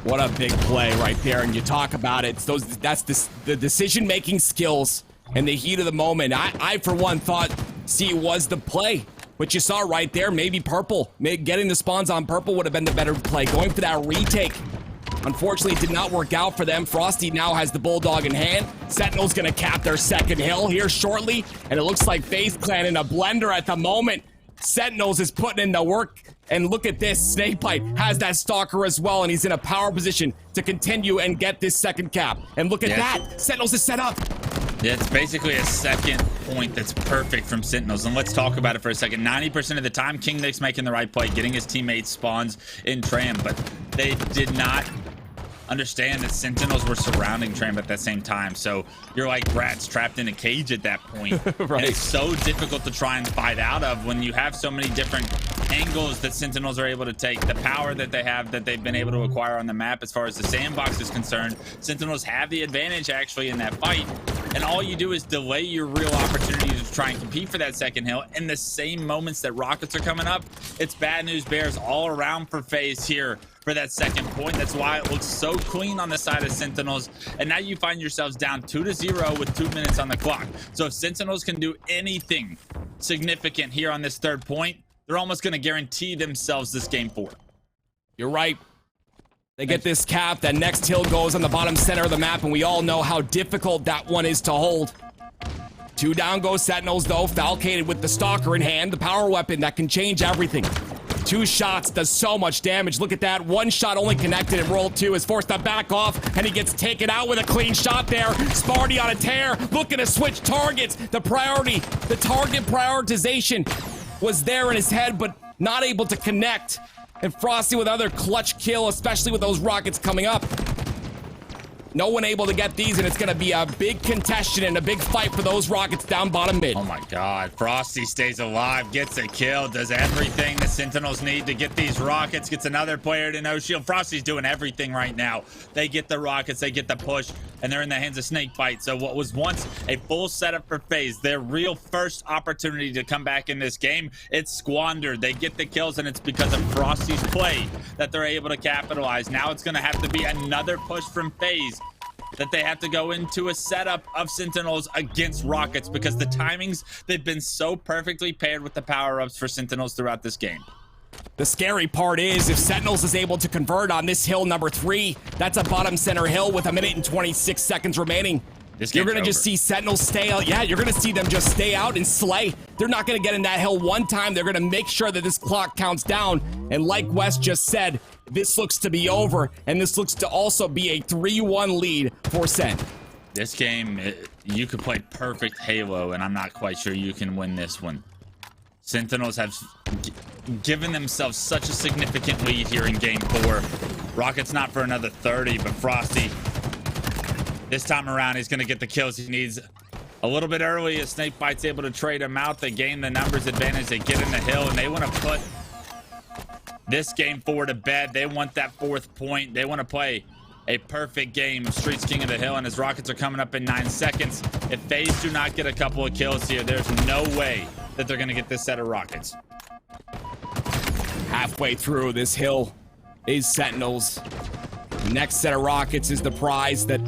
What a big play right there, and you talk about it. That's the decision-making skills and the heat of the moment. I for one thought C was the play, but you saw right there, maybe purple, getting the spawns on purple would have been the better play. Going for that retake, unfortunately, it did not work out for them. Frosty now has the bulldog in hand. Sentinel's gonna cap their second hill here shortly, and it looks like FaZe Clan in a blender at the moment. Sentinels is putting in the work, and look at this. SnakeBite has that stalker as well, and he's in a power position to continue and get this second cap. And look at that. Sentinels is set up. Yeah, it's basically a second point that's perfect from Sentinels, and let's talk about it for a second. 90% of the time, KingNick's making the right play, getting his teammates spawns in Tram, but they did not understand that Sentinels were surrounding Tram at that same time. So you're like rats trapped in a cage at that point. Right. And it's so difficult to try and fight out of when you have so many different angles that Sentinels are able to take. The power that they have, that they've been able to acquire on the map as far as the sandbox is concerned, Sentinels have the advantage actually in that fight. And all you do is delay your real opportunity to try and compete for that second hill. In the same moments that rockets are coming up, it's bad news bears all around for FaZe here for that second point. That's why it looks so clean on the side of Sentinels. And now you find yourselves down 2-0 with 2 minutes on the clock. So if Sentinels can do anything significant here on this third point, they're almost going to guarantee themselves this game 4. You're right. They get this cap. That next hill goes on the bottom center of the map, and we all know how difficult that one is to hold. 2 down goes Sentinels, though. Falcated with the Stalker in hand, the power weapon that can change everything. 2 shots does so much damage. Look at that. 1 shot only connected, and Roll 2 is forced to back off, and he gets taken out with a clean shot there. Sparty on a tear, looking to switch targets. The priority, the target prioritization was there in his head, but not able to connect. And Frosty with another clutch kill, especially with those rockets coming up. No one able to get these, and it's going to be a big contestation and a big fight for those rockets down bottom mid. Oh my God, Frosty stays alive, gets a kill, does everything the Sentinels need to get these rockets, gets another player to no shield. Frosty's doing everything right now. They get the rockets, they get the push, and they're in the hands of SnakeBite. So what was once a full setup for FaZe, their real first opportunity to come back in this game, it's squandered. They get the kills, and it's because of Frosty's play that they're able to capitalize. Now it's going to have to be another push from FaZe, that they have to go into a setup of Sentinels against rockets, because the timings, they've been so perfectly paired with the power-ups for Sentinels throughout this game. The scary part is if Sentinels is able to convert on this hill number 3, that's a bottom center hill with 1 minute and 26 seconds remaining. You're going to just see Sentinels stay out. Yeah, you're going to see them just stay out and slay. They're not going to get in that hill one time. They're going to make sure that this clock counts down. And like Wes just said, this looks to be over, and this looks to also be a 3-1 lead for Sent. This game, you could play perfect Halo, and I'm not quite sure you can win this one. Sentinels have given themselves such a significant lead here in game 4. Rocket's not for another 30, but Frosty, this time around, he's going to get the kills he needs a little bit early as SnakeBite's able to trade him out. They gain the numbers advantage. They get in the hill, and they want to put this game 4 to bed. They want that 4th point. They want to play a perfect game of Streets King of the Hill, and his rockets are coming up in 9 seconds. If FaZe do not get a couple of kills here, there's no way that they're going to get this set of rockets. Halfway through this hill is Sentinels. The next set of rockets is the prize that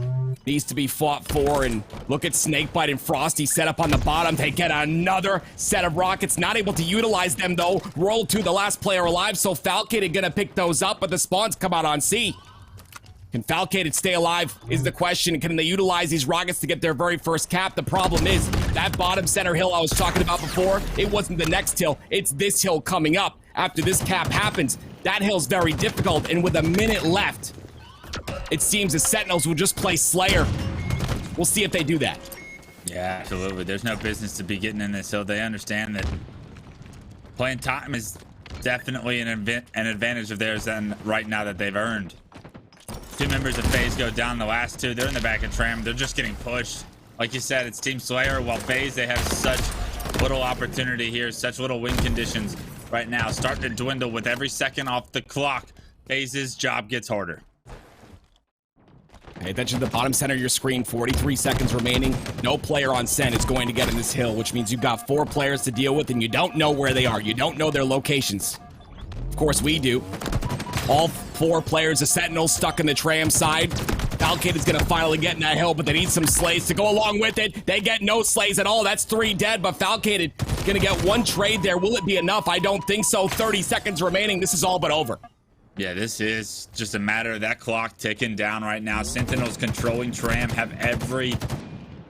needs to be fought for, and look at SnakeBite and Frosty set up on the bottom. They get another set of rockets, not able to utilize them though. Roll 2, the last player alive, so Falcated gonna pick those up, but the spawns come out on C. Can Falcated stay alive is the question. Can they utilize these rockets to get their very first cap? The problem is that bottom center hill I was talking about before, it wasn't the next hill, it's this hill coming up after this cap happens. That hill's very difficult, and with a minute left, it seems the Sentinels will just play Slayer. We'll see if they do that. Yeah, absolutely. There's no business to be getting in this hill. They understand that playing time is definitely an advantage of theirs and right now that they've earned. 2 members of FaZe go down. The last 2, they're in the back of Tram. They're just getting pushed. Like you said, it's Team Slayer, while FaZe, they have such little opportunity here, such little win conditions right now. Starting to dwindle with every second off the clock. FaZe's job gets harder. Pay attention to the bottom center of your screen. 43 seconds remaining. No player on Sent is going to get in this hill, which means you've got 4 players to deal with, and you don't know where they are. You don't know their locations. Of course, we do. All 4 players of Sentinels stuck in the Tram side. Falcated is going to finally get in that hill, but they need some slays to go along with it. They get no slays at all. That's 3 dead, but Falcated going to get 1 trade there. Will it be enough? I don't think so. 30 seconds remaining. This is all but over. Yeah, this is just a matter of that clock ticking down right now. Sentinels controlling Tram, have every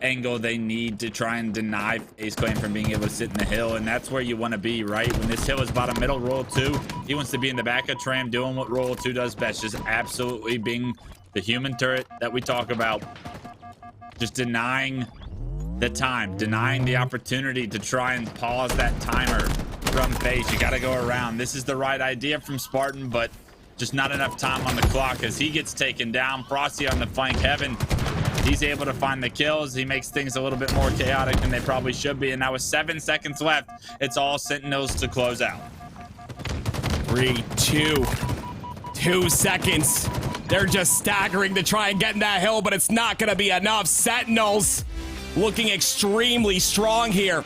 angle they need to try and deny FaZe Clan from being able to sit in the hill, and that's where you want to be, right? When this hill is bottom middle, Roll 2, he wants to be in the back of Tram doing what Roll 2 does best, just absolutely being the human turret that we talk about, just denying the time, denying the opportunity to try and pause that timer from FaZe. You got to go around. This is the right idea from Spartan, but just not enough time on the clock as he gets taken down. Frosty on the flank, Heaven. He's able to find the kills. He makes things a little bit more chaotic than they probably should be. And now with 7 seconds left, it's all Sentinels to close out. 3, 2, 2 seconds. They're just staggering to try and get in that hill, but it's not going to be enough. Sentinels looking extremely strong here.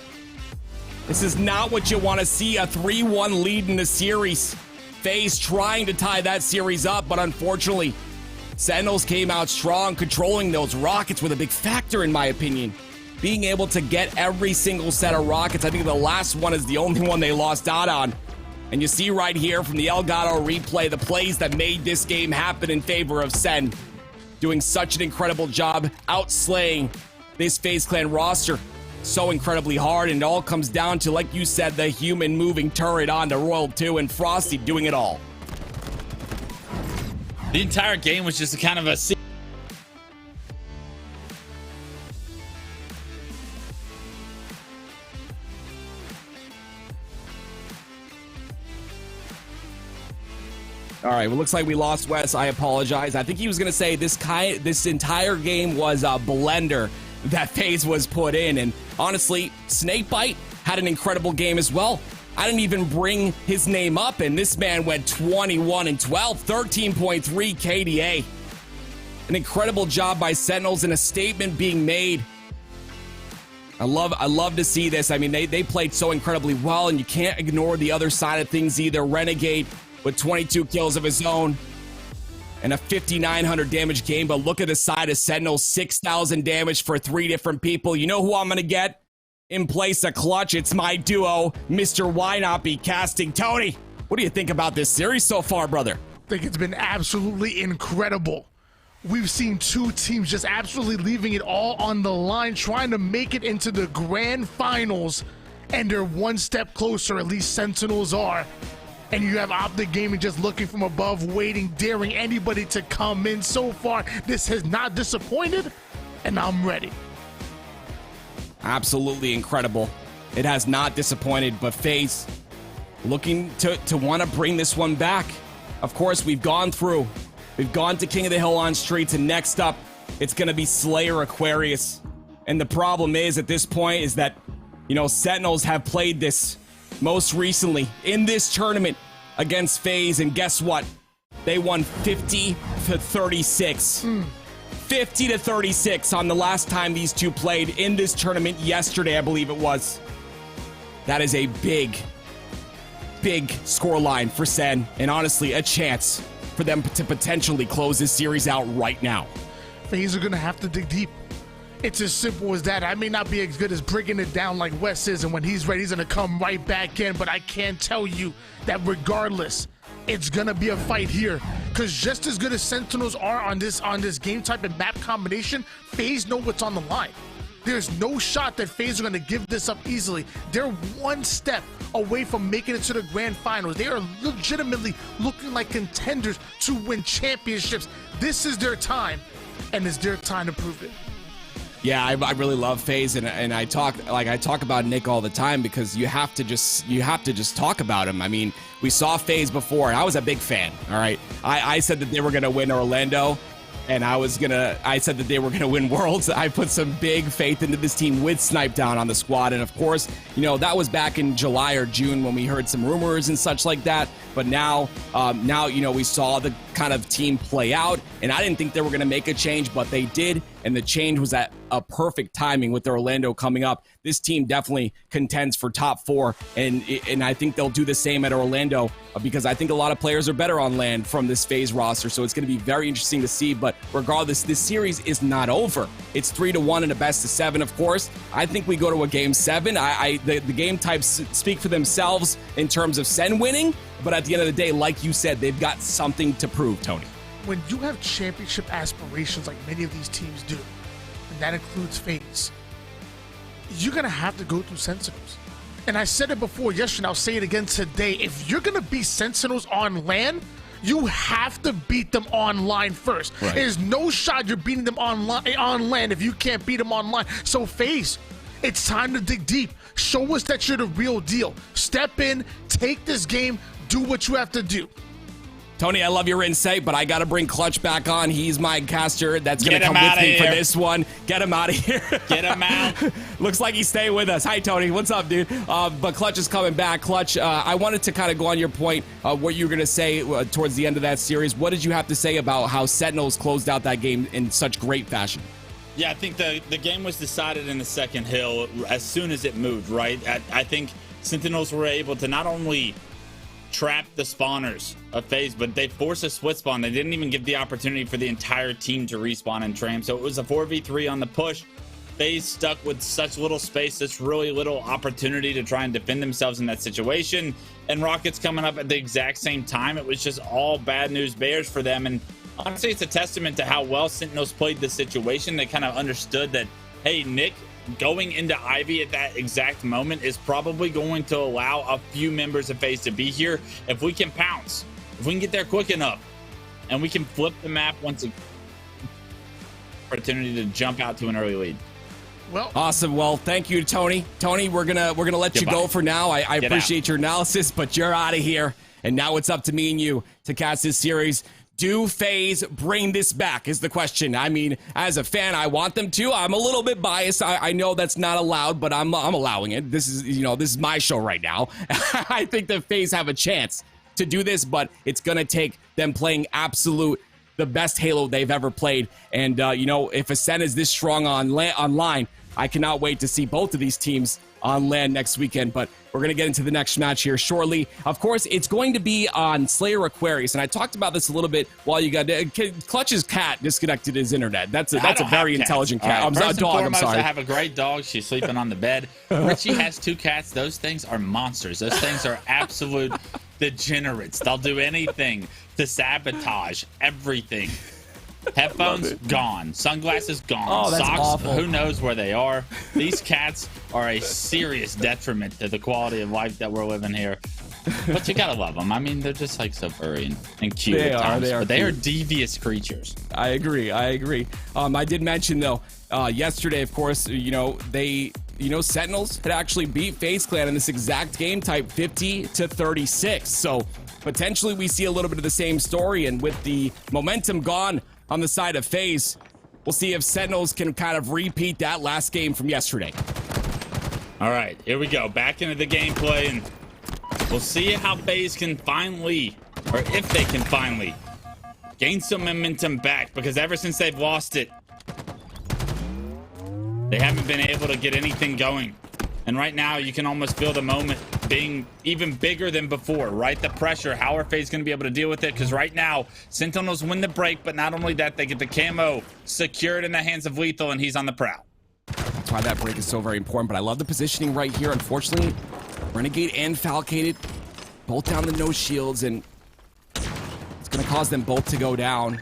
This is not what you want to see, a 3-1 lead in the series. FaZe trying to tie that series up, but unfortunately, Sentinels came out strong. Controlling those rockets with a big factor, in my opinion. Being able to get every single set of rockets. I think the last one is the only one they lost out on. And you see right here from the Elgato replay, the plays that made this game happen in favor of Sen. Doing such an incredible job outslaying this FaZe Clan roster so incredibly hard, and it all comes down to, like you said, the human moving turret on the Royal 2 and Frosty doing it all. The entire game was just a kind of a... All right, well, looks like we lost Wes. I apologize. I think he was going to say this entire game was a blender that FaZe was put in. And honestly, SnakeBite had an incredible game as well. I didn't even bring his name up, and this man went 21 and 12, 13.3 KDA. An incredible job by Sentinels and a statement being made. I love to see this. I mean, they played so incredibly well, and you can't ignore the other side of things either. Renegade with 22 kills of his own and a 5,900 damage game. But look at the side of Sentinels, 6,000 damage for 3 different people. You know who I'm going to get in place of KotH? It's my duo, Mr. Why Not Be Casting. Tony, what do you think about this series so far, brother? I think it's been absolutely incredible. We've seen two teams just absolutely leaving it all on the line, trying to make it into the grand finals, and they're one step closer, at least Sentinels are. And you have Optic Gaming just looking from above, waiting, daring anybody to come in. So far, this has not disappointed, and I'm ready. Absolutely incredible. It has not disappointed, but FaZe looking to want to bring this one back. Of course, we've gone to King of the Hill on Streets, and next up, it's going to be Slayer Aquarius. And the problem is, at this point, is that, you know, Sentinels have played this most recently in this tournament against FaZe, and guess what? They won 50-36. 50-36 on the last time these two played in this tournament yesterday, I believe it was. That is a big scoreline for Sen, and honestly, a chance for them to potentially close this series out right now. FaZe are going to have to dig deep. It's as simple as that. I may not be as good as breaking it down like Wes is, and when he's ready, he's going to come right back in, but I can tell you that regardless, it's going to be a fight here, because just as good as Sentinels are on this game type and map combination, FaZe know what's on the line. There's no shot that FaZe are going to give this up easily. They're one step away from making it to the grand finals. They are legitimately looking like contenders to win championships. This is their time, and it's their time to prove it. Yeah, I really love FaZe, and I talk about Nick all the time, because you have to just talk about him. I mean, we saw FaZe before, and I was a big fan. All right, I said that they were gonna win Orlando, and I said that they were gonna win Worlds. I put some big faith into this team with Snipe down on the squad, and of course, you know, that was back in July or June when we heard some rumors and such like that. But now you know, we saw the kind of team play out, and I didn't think they were gonna make a change, but they did. And the change was at a perfect timing with Orlando coming up. This team definitely contends for top 4, and I think they'll do the same at Orlando, because I think a lot of players are better on land from this FaZe roster, so it's going to be very interesting to see. But regardless, this series is not over. It's 3-1 in a best of 7, of course. I think we go to a game 7. The game types speak for themselves in terms of Sen winning, but at the end of the day, like you said, they've got something to prove, Tony. When you have championship aspirations like many of these teams do, and that includes FaZe, you're going to have to go through Sentinels. And I said it before yesterday, and I'll say it again today. If you're going to be Sentinels on land, You have to beat them online first. Right. There's no shot you're beating them online on land if you can't beat them online. So FaZe, it's time to dig deep. Show us that you're the real deal. Step in, take this game, do what you have to do. Tony, I love your insight, but I got to bring KotH back on. He's my caster that's going to come him with me outta for here. this one. Get him out of here. Get him out. Looks like he's staying with us. Hi, Tony. What's up, dude? But KotH is coming back. KotH, I wanted to kind of go on your point, what you were going to say towards the end of that series. What did you have to say about how Sentinels closed out that game in such great fashion? Yeah, I think the game was decided in the second hill as soon as it moved, right? I think Sentinels were able to not only trap the spawners of FaZe, but they forced a split spawn. They didn't even give the opportunity for the entire team to respawn and tram. So it was a 4v3 on the push. FaZe stuck with such little space, such really little opportunity to try and defend themselves in that situation. And Rockets coming up at the exact same time. It was just all bad news bears for them. And honestly, it's a testament to how well Sentinels played the situation. They kind of understood that, hey, Nick going into Ivy at that exact moment is probably going to allow a few members of FaZe to be here. If we can pounce, if we can get there quick enough, and we can flip the map once again, opportunity to jump out to an early lead. Well, awesome. Well, thank you, Tony. Tony, we're gonna let you go for now. I appreciate your analysis, but you're out of here. And now it's up to me and you to cast this series. Do FaZe bring this back is the question. I mean, as a fan, I want them to. I'm a little bit biased. I know that's not allowed, but I'm allowing it. This is, this is my show right now. I think the FaZe have a chance to do this, but it's going to take them playing the best Halo they've ever played. And, if Ascent is this strong online, I cannot wait to see both of these teams on land next weekend. But we're going to get into the next match here shortly. Of course, it's going to be on Slayer Aquarius, and I talked about this a little bit while you got KotH's cat disconnected his internet. That's a very intelligent cat. Right, I'm a dog. I'm sorry. I have a great dog. She's sleeping on the bed. Richie has 2 cats. Those things are monsters. Those things are absolute degenerates. They'll do anything to sabotage everything. Headphones gone, sunglasses gone, oh, that's socks awful. Who knows where they are. These cats are a serious detriment to the quality of life that we're living here, but you gotta love them. I mean, they're just like so furry and cute. They are devious creatures. I agree. I did mention though yesterday, of course, Sentinels had actually beat FaZe Clan in this exact game type 50-36. So potentially we see a little bit of the same story, and with the momentum gone on the side of FaZe, we'll see if Sentinels can kind of repeat that last game from yesterday. All right, here we go. Back into the gameplay, and we'll see how FaZe can finally, or if they can finally, gain some momentum back, because ever since they've lost it, they haven't been able to get anything going. And right now, you can almost feel the moment being even bigger than before, right? The pressure, how are FaZe going to be able to deal with it? Because right now, Sentinels win the break, but not only that, they get the camo secured in the hands of LethuL, and he's on the prowl. That's why that break is so very important, but I love the positioning right here. Unfortunately, Renegade and Falcated both down the no shields, and it's going to cause them both to go down.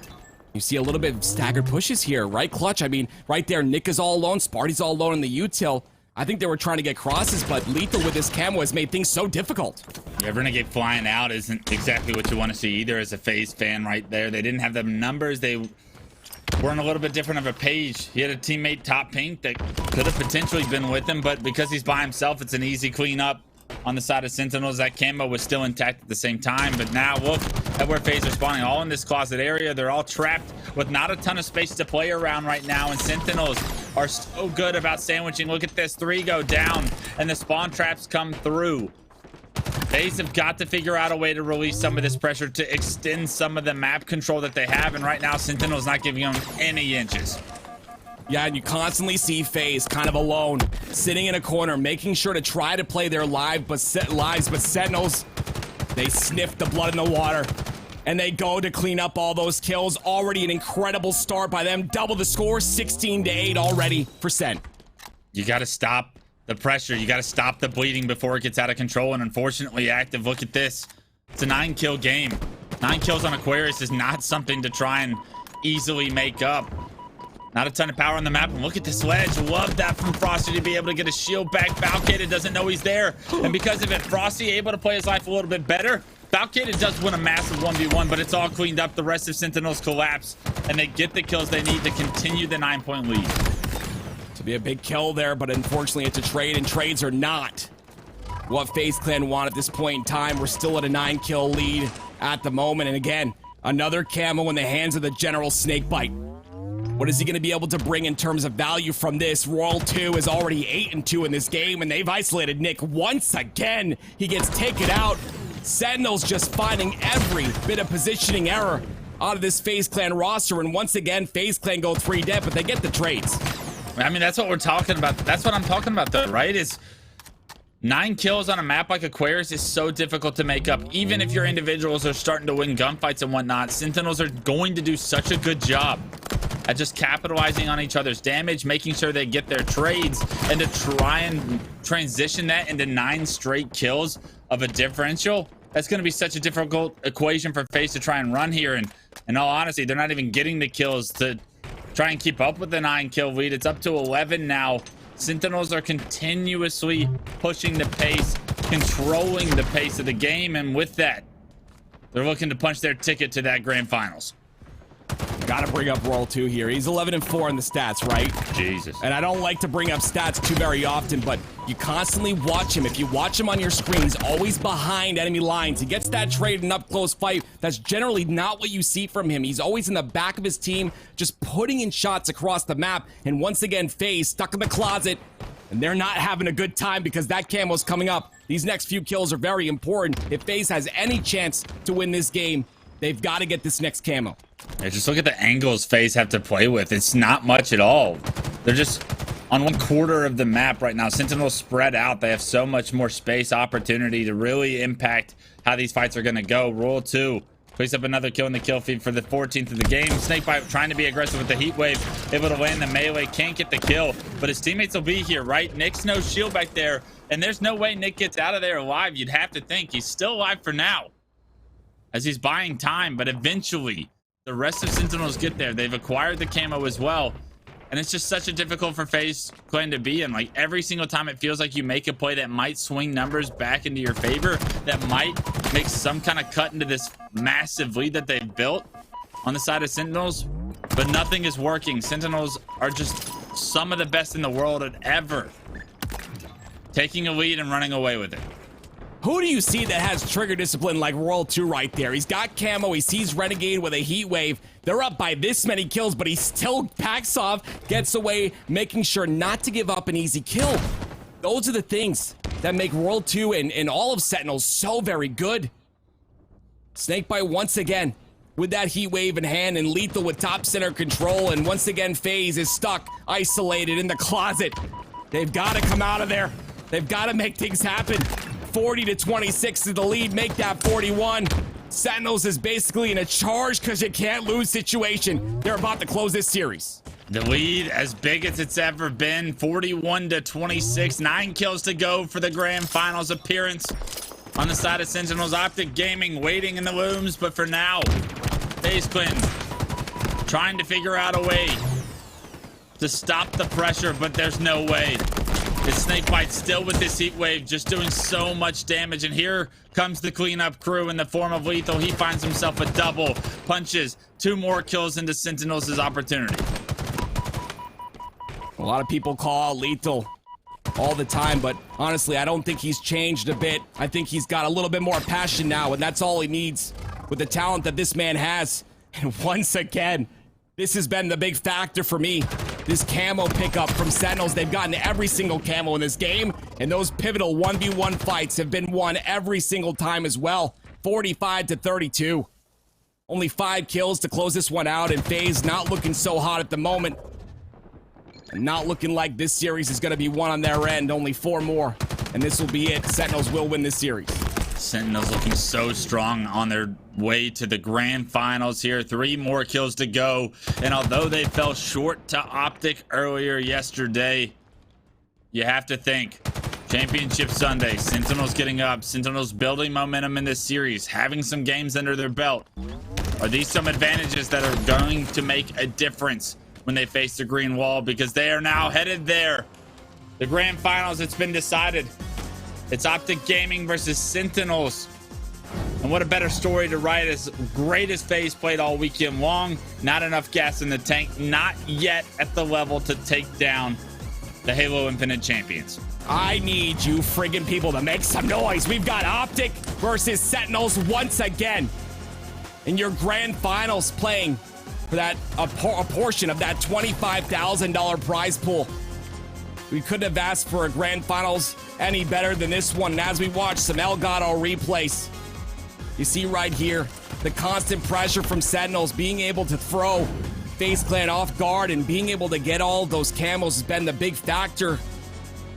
You see a little bit of staggered pushes here, right? KotH, I mean, right there, Nick is all alone, Sparty's all alone in the util. I think they were trying to get crosses, but LethuL with his camo has made things so difficult. Yeah, Renegade flying out isn't exactly what you want to see either as a FaZe fan right there. They didn't have the numbers. They were on a little bit different of a page. He had a teammate top pink that could have potentially been with him, but because he's by himself, it's an easy cleanup on the side of Sentinels. That camo was still intact at the same time, but now look at where FaZe are spawning, all in this closet area. They're all trapped with not a ton of space to play around right now, and Sentinels are so good about sandwiching. Look at this, 3 go down, and the spawn traps come through. FaZe have got to figure out a way to release some of this pressure to extend some of the map control that they have, and right now Sentinel's not giving them any inches. Yeah, and you constantly see FaZe kind of alone, sitting in a corner, making sure to try to play their lives, but Sentinels, they sniff the blood in the water, and they go to clean up all those kills. Already an incredible start by them. Double the score, 16-8 already for Sent. You got to stop the pressure. You got to stop the bleeding before it gets out of control, and unfortunately, Active, look at this. It's a 9-kill game. 9 kills on Aquarius is not something to try and easily make up. Not a ton of power on the map, and look at this ledge. Love that from Frosty to be able to get a shield back. Falcated doesn't know he's there, and because of it, Frosty able to play his life a little bit better. Falcated does win a massive 1v1, but it's all cleaned up. The rest of Sentinels collapse, and they get the kills they need to continue the 9-point lead. To be a big kill there, but unfortunately it's a trade, and trades are not what FaZe Clan want at this point in time. We're still at a 9-kill lead at the moment, and again, another camo in the hands of the General SnakeBite. What is he going to be able to bring in terms of value from this? Royal2 is already 8-2 in this game, and they've isolated Nick once again. He gets taken out. Sentinels just finding every bit of positioning error out of this FaZe Clan roster, and once again, FaZe Clan go 3 dead, but they get the trades. I mean, that's what we're talking about. That's what I'm talking about, though, right? Is 9 kills on a map like Aquarius is so difficult to make up. Even if your individuals are starting to win gunfights and whatnot, Sentinels are going to do such a good job at just capitalizing on each other's damage, making sure they get their trades, and to try and transition that into 9 straight kills of a differential. That's going to be such a difficult equation for FaZe to try and run here. And in all honesty, they're not even getting the kills to try and keep up with the 9-kill lead. It's up to 11 now. Sentinels are continuously pushing the pace, controlling the pace of the game, and with that, they're looking to punch their ticket to that grand finals. Gotta bring up Royal2 here. He's 11-4 in the stats, right? Jesus. And I don't like to bring up stats too very often, but you constantly watch him. If you watch him on your screen, he's always behind enemy lines. He gets that trade in an up-close fight. That's generally not what you see from him. He's always in the back of his team, just putting in shots across the map. And once again, FaZe stuck in the closet, and they're not having a good time because that camo's coming up. These next few kills are very important. If FaZe has any chance to win this game, they've got to get this next camo. Yeah, just look at the angles FaZe have to play with. It's not much at all. They're just on 1/4 of the map right now. Sentinels spread out. They have so much more space, opportunity to really impact how these fights are going to go. Royal2 plays up another kill in the kill feed for the 14th of the game. SnakeBite trying to be aggressive with the heat wave, able to land the melee, can't get the kill, but his teammates will be here, right? Nick's no shield back there, and there's no way Nick gets out of there alive. You'd have to think he's still alive for now, as he's buying time, but eventually the rest of Sentinels get there. They've acquired the camo as well, and it's just such a difficult for FaZe Clan to be in. Like, every single time it feels like you make a play that might swing numbers back into your favor, that might make some kind of cut into this massive lead that they've built on the side of Sentinels, but nothing is working. Sentinels are just some of the best in the world at ever taking a lead and running away with it. Who do you see that has trigger discipline like Royal2 right there? He's got camo. He sees Renegade with a heat wave. They're up by this many kills, but he still backs off, gets away, making sure not to give up an easy kill. Those are the things that make Royal2 and all of Sentinels so very good. SnakeBite once again with that heat wave in hand, and LethuL with top center control. And once again, FaZe is stuck, isolated in the closet. They've got to come out of there. They've got to make things happen. 40-26 is the lead, make that 41. Sentinels is basically in a charge because you can't lose situation. They're about to close this series. The lead as big as it's ever been, 41-26, 9 kills to go for the grand finals appearance on the side of Sentinels. Optic Gaming waiting in the looms, but for now, FaZe Clan trying to figure out a way to stop the pressure, but there's no way. It's SnakeBite still with this heat wave, just doing so much damage. And here comes the cleanup crew in the form of LethuL. He finds himself a double, punches 2 more kills into Sentinels' opportunity. A lot of people call out LethuL all the time, but honestly, I don't think he's changed a bit. I think he's got a little bit more passion now, and that's all he needs with the talent that this man has. And once again, this has been the big factor for me. This camo pickup from Sentinels. They've gotten every single camo in this game, and those pivotal 1v1 fights have been won every single time as well. 45-32. Only 5 kills to close this one out, and FaZe not looking so hot at the moment. And not looking like this series is going to be won on their end. Only 4 more, and this will be it. Sentinels will win this series. Sentinels looking so strong on their way to the grand finals here. 3 more kills to go, and although they fell short to Optic earlier yesterday, you have to think Championship Sunday, Sentinels getting up, Sentinels building momentum in this series, having some games under their belt. Are these some advantages that are going to make a difference when they face the green wall? Because they are now headed there. The grand finals, it's been decided. It's Optic Gaming versus Sentinels. And what a better story to write, as great as FaZe played all weekend long. Not enough gas in the tank, not yet at the level to take down the Halo Infinite champions. I need you friggin' people to make some noise. We've got Optic versus Sentinels once again in your grand finals, playing for that a portion of that $25,000 prize pool. We couldn't have asked for a grand finals any better than this one. And as we watch some Elgato replays, you see right here the constant pressure from Sentinels, being able to throw FaZe Clan off guard and being able to get all those camos has been the big factor.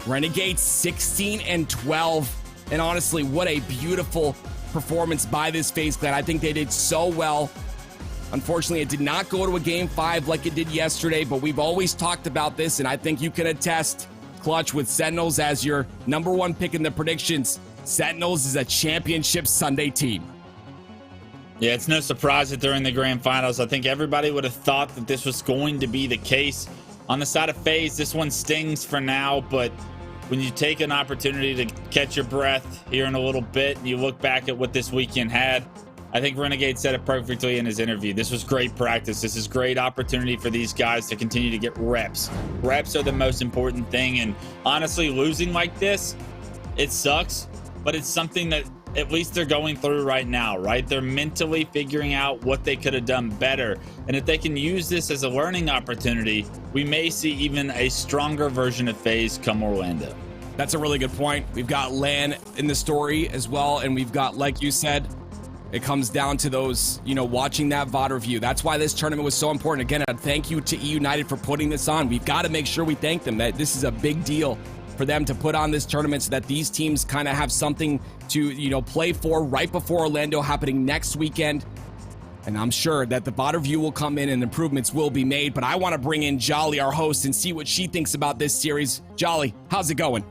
Renegade 16 and 12. And honestly, what a beautiful performance by this FaZe Clan. I think they did so well. Unfortunately, it did not go to a game 5 like it did yesterday, but we've always talked about this, and I think you can attest, KotH, with Sentinels as your #1 pick in the predictions. Sentinels is a championship Sunday team. Yeah, it's no surprise that they're in the grand finals. I think everybody would have thought that this was going to be the case. On the side of FaZe, this one stings for now, but when you take an opportunity to catch your breath here in a little bit and you look back at what this weekend had, I think Renegade said it perfectly in his interview. This was great practice. This is great opportunity for these guys to continue to get reps. Reps are the most important thing, and honestly, losing like this, it sucks, but it's something that at least they're going through right now, right? They're mentally figuring out what they could have done better, and if they can use this as a learning opportunity, we may see even a stronger version of FaZe come Orlando. That's a really good point. We've got LAN in the story as well, and we've got, like you said, it comes down to those, watching that VOD review. That's why this tournament was so important. Again, a thank you to eUnited for putting this on. We've got to make sure we thank them. That this is a big deal for them to put on this tournament so that these teams kind of have something to, play for right before Orlando happening next weekend. And I'm sure that the VOD review will come in and improvements will be made. But I want to bring in Jolly, our host, and see what she thinks about this series. Jolly, how's it going?